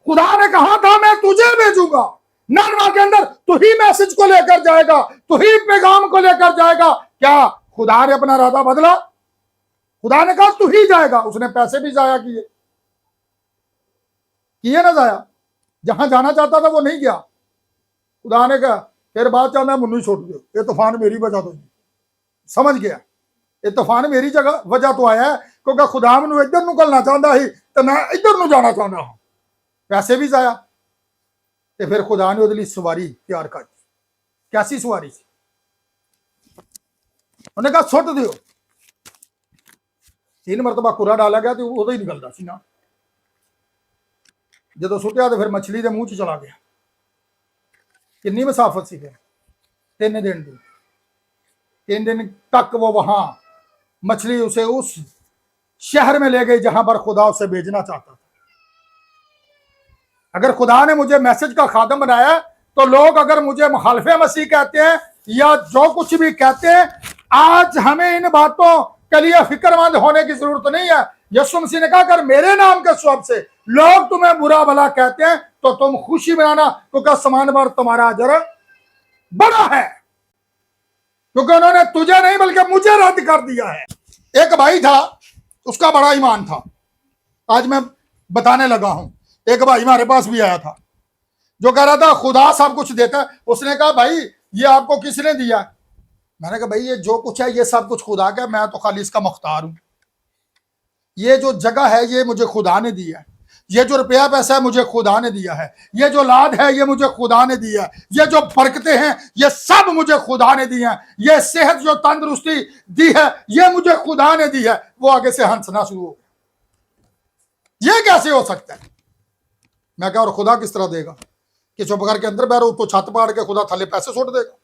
खुदा ने कहा था मैं तुझे भेजूंगा, ननवा के अंदर तू ही मैसेज को लेकर जाएगा, तू ही पैगाम को लेकर जाएगा। क्या खुदा ने अपना इरादा बदला? खुदा ने कहा तू ही जाएगा। उसने पैसे भी जाया किए, किए ना जाया, जहां जाना चाहता था वो नहीं गया। खुदा ने कहा फिर बात चाहता मनु छोड़ दो, ये तूफान मेरी वजह तो समझ गया, ये तूफान मेरी जगह वजह तो आया है क्योंकि खुदा मैनू इधर निकलना चाहता ही तो मैं इधर ਨੂੰ जाना चाहता हूं, पैसे भी जाया। तो फिर खुदा ने ਉਹਦੇ सवारी तैयार कर दी। कैसी सवारी सी? उन्हें कहा सुट दियो। 3 मरतबा कुरा डाला गया तो उदो ही निकलता सी ना। जो सुटिया तो फिर मछली के मुंह च चला गया। कितनी मसाफत सी फिर? 3 दिन की। 3 दिन तक वो वहां मछली उसे उस शहर में ले गई जहां पर खुदा उसे भेजना चाहता था। अगर खुदा ने मुझे मैसेज का खादम बनाया तो लोग अगर मुझे मुखालफे मसीह कहते हैं या जो कुछ भी कहते हैं, आज हमें इन बातों के लिए फिक्रमंद होने की जरूरत नहीं है। यीशु मसीह ने कहा अगर मेरे नाम के सबब से लोग तुम्हें बुरा भला कहते हैं तो तुम खुशी मनाना, क्योंकि आसमान पर तुम्हारा अजर बड़ा है, क्योंकि उन्होंने तुझे नहीं बल्कि मुझे रद्द कर दिया है। एक भाई था, उसका बड़ा ईमान था। आज मैं बताने लगा हूं। एक भाई हमारे पास भी आया था जो कह रहा था खुदा सब कुछ देता है। उसने कहा भाई ये आपको किसने दिया? मैंने कहा भाई ये जो कुछ है ये सब कुछ खुदा का, मैं तो खाली इसका मुख्तार हूं। ये जो जगह है ये मुझे खुदा ने दिया है, ये जो रुपया पैसा है मुझे खुदा ने दिया है, ये जो लाद है ये मुझे खुदा ने दिया है, ये जो बरकतें हैं ये सब मुझे खुदा ने दी हैं, ये सेहत जो तंदुरुस्ती दी है ये मुझे खुदा ने दी है। वो आगे से हंसना शुरू हो गया, ये कैसे हो सकता है? मैं क्या और खुदा किस तरह देगा कि चुप करके अंदर बैठो तो छत पाड़ के खुदा थले पैसे सुट देगा?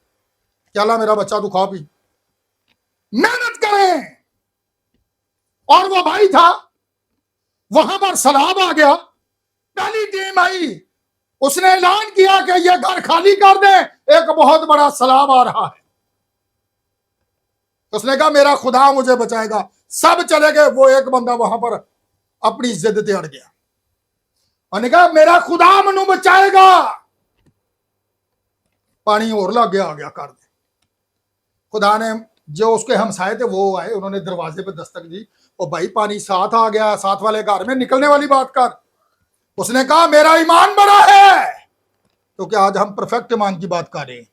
क्या ला मेरा बच्चा तू खा पी, मेहनत करें। और वो भाई था, वहां पर सलाब आ गया, पहली टीम आई, उसने ऐलान किया कि ये घर खाली कर दे, एक बहुत बड़ा सलाब आ रहा है। उसने कहा मेरा खुदा मुझे बचाएगा। सब चले गए, वो एक बंदा वहां पर अपनी जिद ते अड़ गया। उन्होंने कहा मेरा खुदा मनु बचाएगा। पानी और लग गया, आ गया कर दे। खुदा ने जो उसके हमसाए थे वो आए, उन्होंने दरवाजे पे दस्तक दी, और भाई पानी साथ आ गया, साथ वाले घर में निकलने वाली बात कर। उसने कहा मेरा ईमान बड़ा है, तो क्या आज हम परफेक्ट ईमान की बात कर रहे हैं।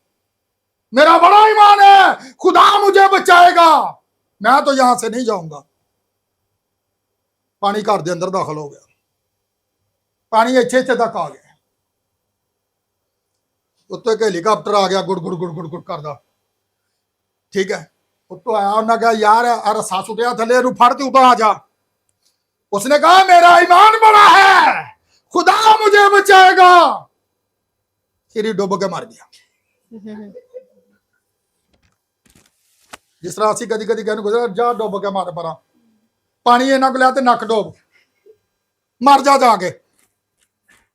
मेरा बड़ा ईमान है, खुदा मुझे बचाएगा, मैं तो यहां से नहीं जाऊंगा। पानी घर के अंदर दाखिल हो गया, पानी इत्थे तक आ गया। उत्ते एक हेलीकॉप्टर आ गया, गुड़ गुड़ गुड़ गुड़ गुड़ करदा, ठीक है। उत्तों आया, उन्हें कहा यार रस्सा सुटिया थले फड़ तू उतर आ जा। उसने कहा मेरा ईमान बड़ा है, खुदा मुझे बचाएगा। फिर ही डुब के मर गया। जिस तरह असं कदी कदी कहने गुजरा जा डुब के मर परा, पानी इन्हों को लिया तो नक डुब मर जा जाके,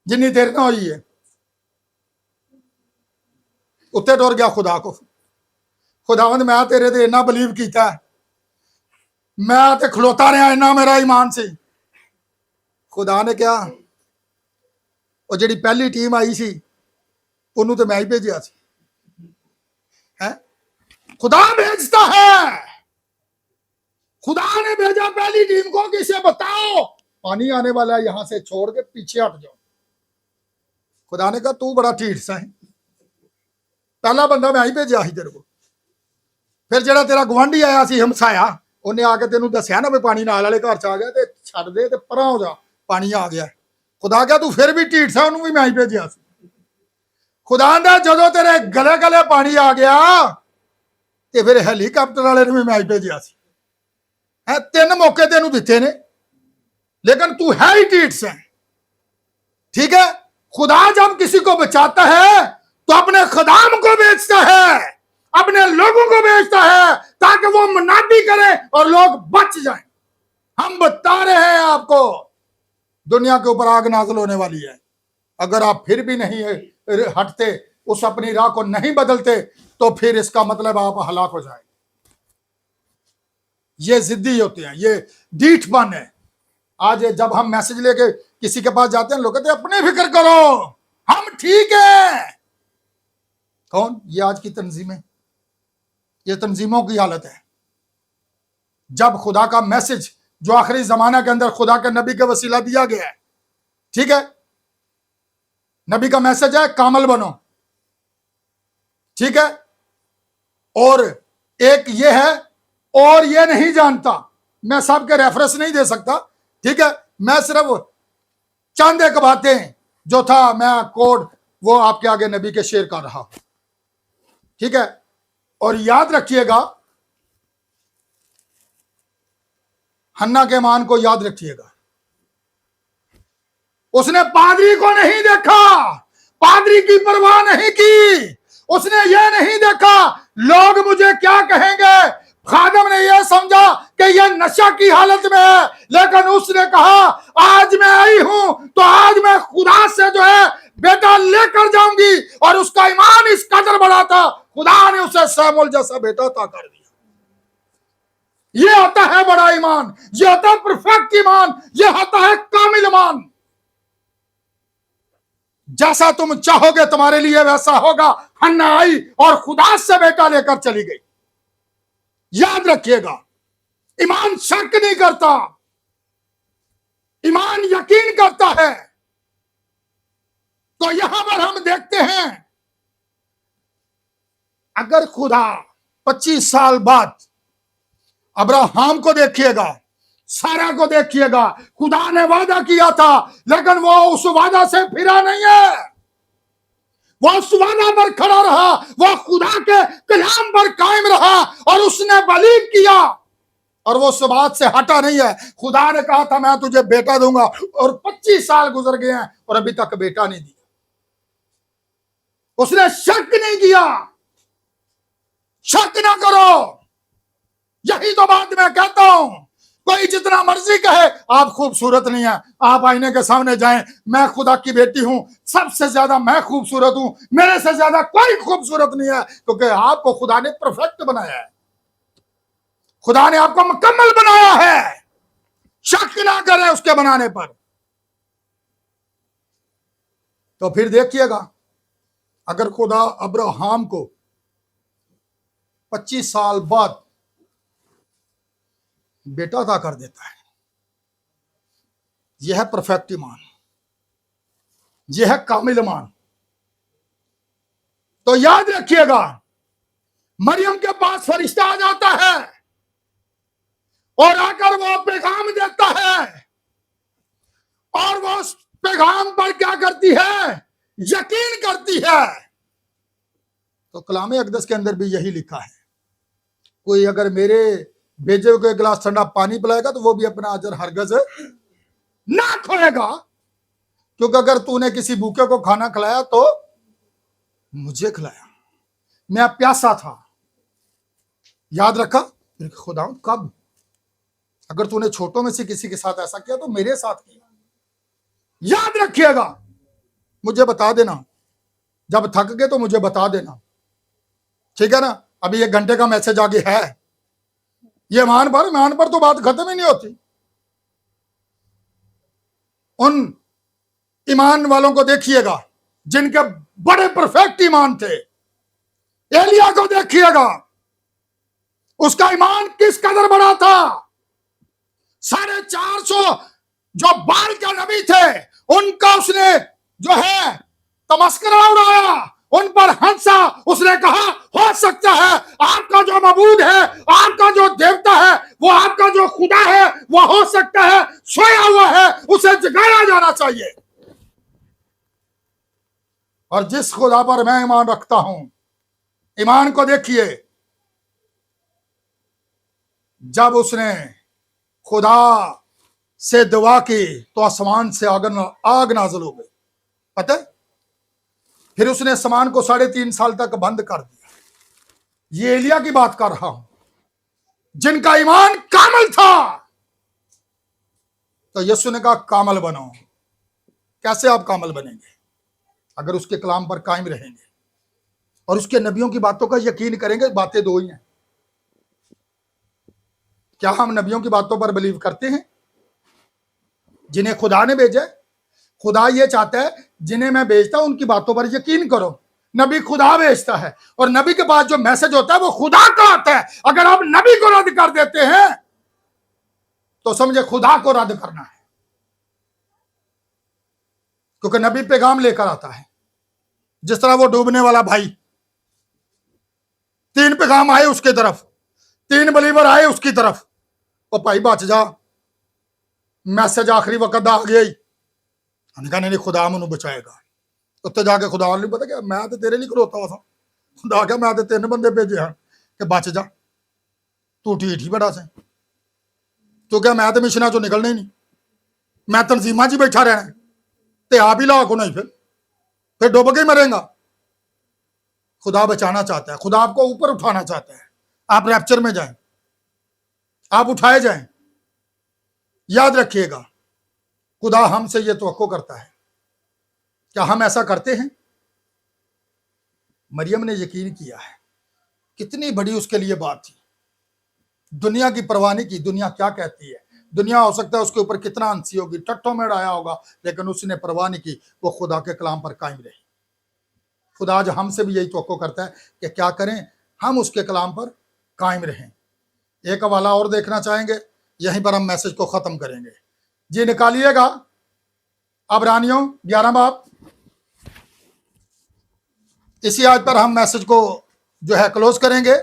जिन्नी देर ना हुई है। उत्ते टुर गया खुदा को। खुदावंद मैं तेरे ते इन्ना बिलीव किया, मैं ते खलोता रहा, इन्ना मेरा ईमान से। खुदा ने क्या, वो जी पहली टीम आई सी उन्होंने तो मैं ही भेजा सी। है खुदा भेजता है, खुदा ने भेजा पहली टीम को कि इसे बताओ पानी आने वाला है, यहां से छोड़ के पीछे हट जाओ। खुदा ने कहा तू बड़ा ठीठ सा है, पहला बंदा मैं ही भेजा ही तेरे को। फिर जरा तेरा गुआंढी आया सी हमसाया, उन्हें आके तेन दसिया ना भी पानी नाल वाले घर च आ गया, तो छड़ दे ते परा हो जा, पानी आ गया। खुदा क्या तू फिर भी ठीठ सा, उन्होंने भी मैं ही भेजा। खुदा ने जो तेरे गले गले पानी आ गया तो फिर हेलीकॉप्टर वाले भी मैं ही भेजा। है 3 मौके तेन दिते ने, लेकिन तू है ही ठीठ से। ठीक है, खुदा जब किसी को बचाता है तो अपने खुदाम को बेचता है, अपने लोगों को बेचता है, ताकि वो मुनादी करे और लोग बच जाएं। हम बता रहे हैं आपको दुनिया के ऊपर आग नाज़िल होने वाली है। अगर आप फिर भी नहीं हटते, उस अपनी राह को नहीं बदलते, तो फिर इसका मतलब आप हलाक हो जाए। ये जिद्दी होते हैं, ये डीठपन है। आज जब हम मैसेज लेके किसी के पास जाते हैं, लोग कहते हैं अपनी फिक्र करो, हम ठीक है। कौन? ये आज की तंजीमें, ये तंजीमों की हालत है। जब खुदा का मैसेज जो आखिरी जमाना के अंदर खुदा के नबी के वसीला दिया गया है, ठीक है, नबी का मैसेज है कामल बनो, ठीक है। और एक ये है, और ये नहीं जानता, मैं सबके रेफरेंस नहीं दे सकता, ठीक है, मैं सिर्फ चंद एक बातें जो था मैं कोड वो आपके आगे नबी के शेयर कर रहा हूं, ठीक है। और याद रखिएगा, हन्ना के मान को याद रखिएगा, उसने पादरी को नहीं देखा, पादरी की परवाह नहीं की, उसने ये नहीं देखा लोग मुझे क्या कहेंगे। खादम ने यह समझा कि यह नशा की हालत में है, लेकिन उसने कहा आज मैं आई हूं तो आज मैं खुदा से जो है बेटा लेकर जाऊंगी। और उसका ईमान इस कदर बड़ा था, खुदा ने उसे सैमुअल जैसा बेटा अता कर दिया। यह होता है बड़ा ईमान, यह होता है परफेक्ट ईमान, यह होता है कामिल ईमान। जैसा तुम चाहोगे तुम्हारे लिए वैसा होगा। हन्ना आई और खुदा से बेटा लेकर चली गई। याद रखिएगा, ईमान शक नहीं करता, ईमान यकीन करता है। तो यहां पर हम देखते हैं, अगर खुदा 25 साल बाद अब्राहम को देखिएगा, सारा को देखिएगा, खुदा ने वादा किया था लेकिन वो उस वादा से फिरा नहीं है, वो उस वादा पर खड़ा रहा, वो खुदा के कलाम पर कायम रहा और उसने बलीव किया और वो उस बात से हटा नहीं है। खुदा ने कहा था मैं तुझे बेटा दूंगा और 25 साल गुजर गए हैं और अभी तक बेटा नहीं दिया। उसने शक नहीं किया। शक ना करो, यही तो बात मैं कहता हूं। कोई जितना मर्जी कहे आप खूबसूरत नहीं है, आप आईने के सामने जाएं, मैं खुदा की बेटी हूं, सबसे ज्यादा मैं खूबसूरत हूं, मेरे से ज्यादा कोई खूबसूरत नहीं है, क्योंकि आपको खुदा ने परफेक्ट बनाया है, खुदा ने आपको मुकम्मल बनाया है। शक ना करें उसके बनाने पर। तो फिर देखिएगा, अगर खुदा अब्राहम को 25 साल बाद बेटा अता कर देता है, यह है परफेक्ट ईमान, यह है कामिल ईमान। तो याद रखिएगा, मरियम के पास फरिश्ता आ जाता है और आकर वो पैगाम देता है और वो उस पैगाम पर क्या करती है, यकीन करती है। तो कलाम अक़दस के अंदर भी यही लिखा है, कोई अगर मेरे भेजे हुए गिलास ठंडा पानी पिलाएगा तो वो भी अपना अजर हरगिज़ ना खोएगा, क्योंकि अगर तूने किसी भूखे को खाना खिलाया तो मुझे खिलाया, मैं प्यासा था। याद रखा खुदा कब, अगर तूने छोटों में से किसी के साथ ऐसा किया तो मेरे साथ किया। याद रखिएगा, मुझे बता देना, जब थक गए तो मुझे बता देना, ठीक है ना। अभी 1 घंटे का मैसेज आगे है, ये मान पर तो बात खत्म ही नहीं होती। उन ईमान वालों को देखिएगा जिनके बड़े परफेक्ट ईमान थे। एलिया को देखिएगा, उसका ईमान किस कदर बड़ा था। 450 जो बाल के नबी थे उनका उसने जो है तमस्करा उड़ाया, उन पर हंसा। उसने कहा हो सकता है आपका जो मबूद है, आपका जो देवता है, वो आपका जो खुदा है, वो हो सकता है सोया हुआ है, उसे जगाया जाना चाहिए। और जिस खुदा पर मैं ईमान रखता हूं, ईमान को देखिए, जब उसने खुदा से दुआ की तो आसमान से आग नाज़िल हो गई, पता है। फिर उसने आसमान को 3.5 साल तक बंद कर दिया। ये एलिया की बात कर रहा हूं, जिनका ईमान कामिल था। तो यीशु ने कहा कामिल बनो। कैसे आप कामिल बनेंगे? अगर उसके कलाम पर कायम रहेंगे और उसके नबियों की बातों का यकीन करेंगे। बातें 2 ही हैं। क्या हम नबियों की बातों पर बिलीव करते हैं जिन्हें खुदा ने भेजा? खुदा ये चाहता है जिन्हें मैं भेजता हूं उनकी बातों पर यकीन करो। नबी खुदा भेजता है और नबी के पास जो मैसेज होता है वो खुदा का आता है। अगर आप नबी को रद्द कर देते हैं तो समझे खुदा को रद्द करना है, क्योंकि नबी पैगाम लेकर आता है। जिस तरह वो डूबने वाला भाई, 3 पैगाम आए उसके तरफ, 3 बलीवर आए उसकी तरफ, और भाई बच जा, मैसेज आखिरी वक्त आ गया ही। हमने कहा नहीं, खुदा मैनू बचाएगा। उत्ते जाके खुदा नहीं पता क्या, मैं तो तेरे लिए खलोता हुआ था। खुदा क्या, मैं तो 3 बंदे भेजे हैं कि बच जा, तू ठीक ही बड़ा से। तो क्या मैं तो मिशना चो निकलना ही नहीं, मैं तंजीमा च बैठा रहना, ते आप ही लाख होना ही, फिर डूब के मरेगा। खुदा बचाना चाहता है, खुदा आपको ऊपर उठाना चाहता है, आप रैप्चर में जाएं, आप उठाए जाएं। याद रखिएगा, खुदा हमसे ये तवक्को करता है। क्या हम ऐसा करते हैं? मरियम ने यकीन किया है, कितनी बड़ी उसके लिए बात थी। दुनिया की परवाह नहीं की, दुनिया क्या कहती है। दुनिया हो सकता है उसके ऊपर कितना हंसी होगी, टट्टों में डाया होगा, लेकिन उसने परवाह नहीं की, वो खुदा के कलाम पर कायम रही। खुदा आज हमसे भी यही तवक्को करता है कि क्या करें, हम उसके कलाम पर कायम रहें। एक हवाला और देखना चाहेंगे, यहीं पर हम मैसेज को खत्म करेंगे। जी निकालिएगा, अबरानियों 11 बाब। इसी आज पर हम मैसेज को जो है क्लोज करेंगे।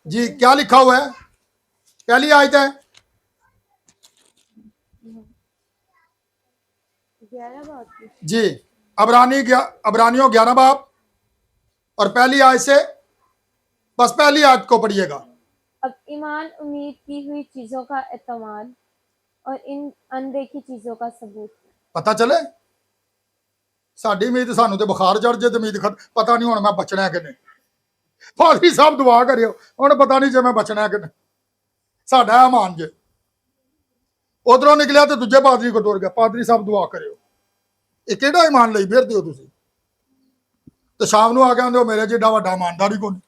जी क्या लिखा हुआ है? पहली आयत है 11 बाब की। जी, अबरानियों 11 बाब और पहली आयत से, बस पहली आयत को पढ़िएगा। अब ईमान उम्मीद की हुई चीजों का एतमाद और इन अनदेखी चीजों का सबूत। पता चले, साडी उम्मीद सानू तो बुखार चढ़ जाए तो उम्मीद पता नहीं हुण मैं बचना है कि नहीं। पादरी साहब दुआ करियो, हुण पता नहीं जे मैं बचना है कि नहीं। साडा ईमान जे उधरों निकलिया तो दूजे पादरी को टुर गया। पादरी साहब दुआ करियो, ये केड़ा ईमान लई फिरदे हो तुसीं? तो शाम नूं आ के आंदे हो मेरे जिड्डा वड्डा ईमानदार ही कोई।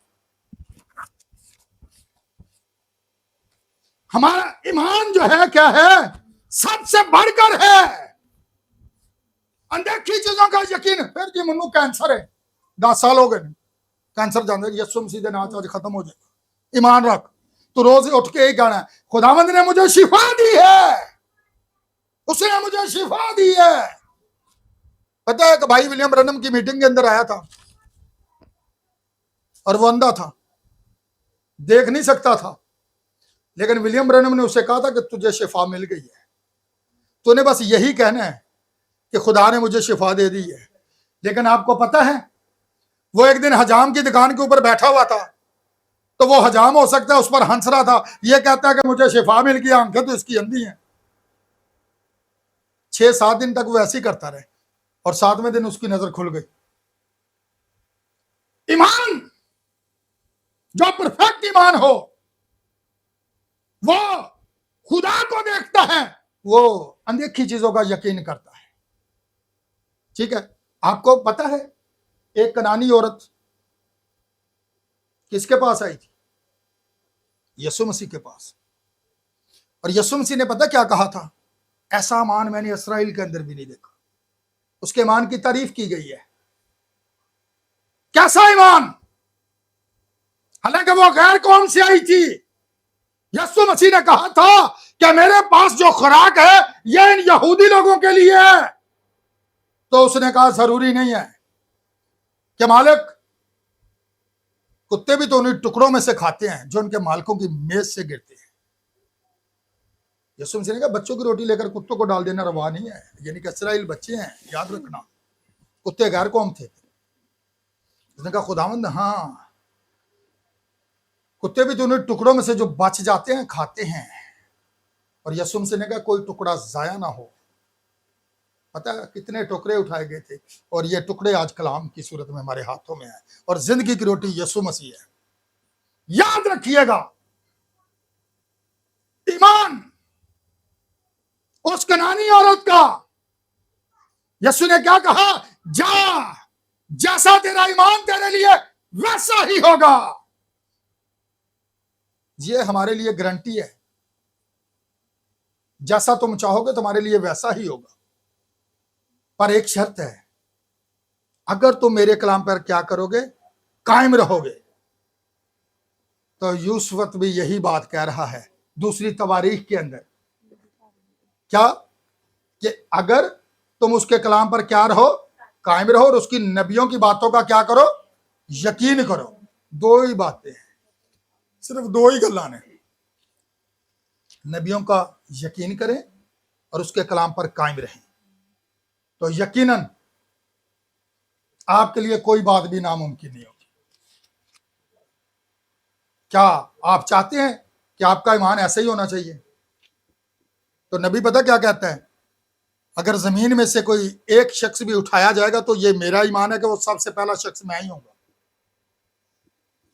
हमारा ईमान जो है क्या है? सबसे बढ़कर है। अनदेखी चीजों का यकीन। फिर जी मनु कैंसर है, 10 साल हो गए कैंसर जाने, यीशु मसीह दे नाम आज खत्म हो जाएगा। ईमान रख, तो रोज उठ के यही कहना है, खुदावंद ने मुझे शिफा दी है, उसने मुझे शिफा दी है। पता है कि भाई विलियम ब्रनम की मीटिंग के अंदर आया था और वो अंधा था, देख नहीं सकता था, लेकिन विलियम ब्रनम ने उसे कहा था कि तुझे शिफा मिल गई है, तूने बस यही कहना है कि खुदा ने मुझे शिफा दे दी है। लेकिन आपको पता है, वो एक दिन हजाम की दुकान के ऊपर बैठा हुआ था, तो वो हजाम हो सकता है उस पर हंस रहा था, ये कहता है कि मुझे शिफा मिल गई, आंखें तो इसकी अंधी हैं। 6-7 दिन तक वो ऐसे ही करता रहे और 7वें दिन उसकी नजर खुल गई। ईमान जो परफेक्ट ईमान हो, वो खुदा को देखता है, वो अनदेखी चीजों का यकीन करता है। ठीक है, आपको पता है एक कनानी औरत किसके पास आई थी? यीशु मसीह के पास। और यीशु मसीह ने पता क्या कहा था? ऐसा ईमान मैंने इस्राएल के अंदर भी नहीं देखा। उसके ईमान की तारीफ की गई है। कैसा ईमान? हालांकि वो गैर कौम से आई थी। यीशु मसीह ने कहा था कि मेरे पास जो खुराक है ये इन यहूदी लोगों के लिए है। तो उसने कहा जरूरी नहीं है कि मालिक, कुत्ते भी तो उन्हीं टुकड़ों में से खाते हैं जो उनके मालिकों की मेज से गिरते हैं। यीशु मसीह ने कहा बच्चों की रोटी लेकर कुत्तों को डाल देना रवा नहीं है, यानी कि इस्राएल बच्चे हैं, याद रखना। कुत्ते गैर कौम थे। उसने कहा खुदावंद, हाँ, कुत्ते भी तो उन्हीं टुकड़ों में से जो बच जाते हैं खाते हैं। और यीशु मसीह ने कहा कोई टुकड़ा जाया ना हो। पता है कितने टुकड़े उठाए गए थे, और ये टुकड़े आज कलाम की सूरत में हमारे हाथों में है, और जिंदगी की रोटी यीशु मसीह है। याद रखिएगा, ईमान उस कनानी औरत का, यीशु ने क्या कहा? जा, जैसा तेरा ईमान तेरे लिए वैसा ही होगा। ये हमारे लिए गारंटी है, जैसा तुम चाहोगे तुम्हारे लिए वैसा ही होगा। पर एक शर्त है, अगर तुम मेरे कलाम पर क्या करोगे? कायम रहोगे, तो यूसुफ भी यही बात कह रहा है दूसरी तवारीख के अंदर, क्या कि अगर तुम उसके कलाम पर क्या रहो, कायम रहो, और उसकी नबियों की बातों का क्या करो, यकीन करो। दो ही बातें हैं, सिर्फ दो ही गल्लां ने, नबियों का यकीन करें और उसके कलाम पर कायम रहें, तो यकीनन आपके लिए कोई बात भी नामुमकिन नहीं होगी। क्या आप चाहते हैं कि आपका ईमान ऐसे ही होना चाहिए? तो नबी पता क्या कहता है, अगर जमीन में से कोई एक शख्स भी उठाया जाएगा तो ये मेरा ईमान है कि वो सबसे पहला शख्स मैं ही होऊंगा।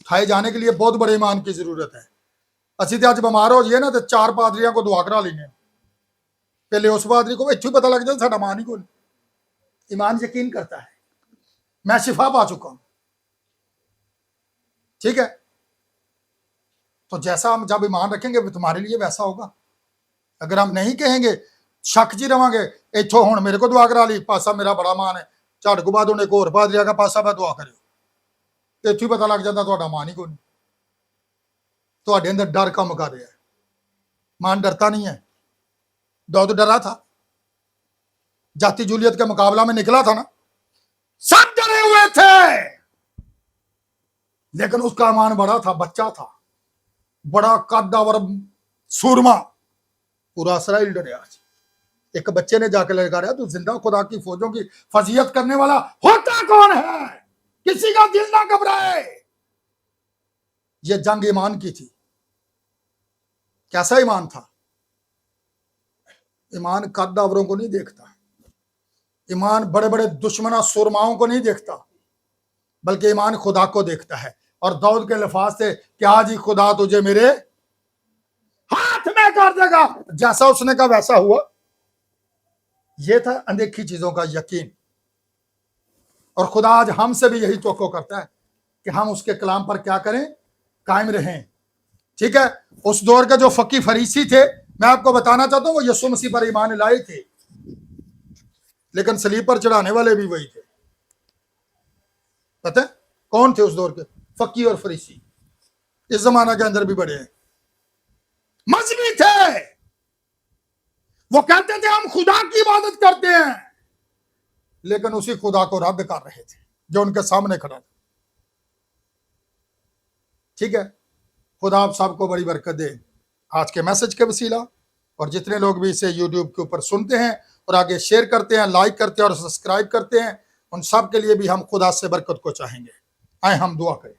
उठाए जाने के लिए बहुत बड़े ईमान की जरूरत है। असि तो अज बीमार हो जाइए ना तो 4 पादरियों को दुआ करा लेने, पहले उस पादरी को इत्थों पता लग जाए साडा ईमान ही कोई। ईमान यकीन करता है मैं शिफा पा चुका हूं, ठीक है। तो जैसा हम जब ईमान रखेंगे तुम्हारे लिए वैसा होगा। अगर हम नहीं कहेंगे, शक जी रवांगे, इथों हुण मेरे को दुआ करा ली, पासा मेरा बड़ा मान है, झट को बाद उन्हें एक होर पादरी का पासा मैं दुआ करियो, तो इत्थों पता लग जाता तुहाडा मान ही कोई नहीं। तुहाडे अंदर डर काम कर रहा है। मान डरता नहीं है। दाऊद डरा था, जाति जूलियत के मुकाबला में निकला था ना, सब डरे हुए थे, लेकिन उसका ईमान बड़ा था, बच्चा था, बड़ा कद्दावर सूरमा, पूरा इसराइल डरे। आज एक बच्चे ने जाकर ललकारा, तू जिंदा खुदा की फौजों की फजीयत करने वाला होता कौन है? किसी का दिल ना घबराए। ये जंग ईमान की थी। कैसा ईमान था? ईमान कद्दावरों को नहीं देखता, ईमान बड़े बड़े दुश्मना सुरमाओं को नहीं देखता, बल्कि ईमान खुदा को देखता है। और दाऊद के अल्फाज थे कि आज ही खुदा तुझे मेरे हाथ में कर देगा। जैसा उसने कहा वैसा हुआ। यह था अनदेखी चीजों का यकीन। और खुदा आज हमसे भी यही तवक्को करता है कि हम उसके कलाम पर क्या करें, कायम रहें, ठीक है। उस दौर के जो फकी फरीसी थे, मैं आपको बताना चाहता हूं, वो यीशु मसीह पर ईमान लाए थे, लेकिन सलीब पर चढ़ाने वाले भी वही थे। पता है कौन थे उस दौर के? फकी और फरीसी। इस जमाना के अंदर भी बड़े हैं, मजहबी थे। वो कहते थे हम खुदा की इबादत करते हैं, लेकिन उसी खुदा को रद्द कर रहे थे जो उनके सामने खड़ा था, ठीक है। खुदा आप सबको बड़ी बरकत दे आज के मैसेज के वसीला, और जितने लोग भी इसे यूट्यूब के ऊपर सुनते हैं और आगे शेयर करते हैं, लाइक करते हैं और सब्सक्राइब करते हैं, उन सब के लिए भी हम खुदा से बरकत को चाहेंगे। आए हम दुआ करें।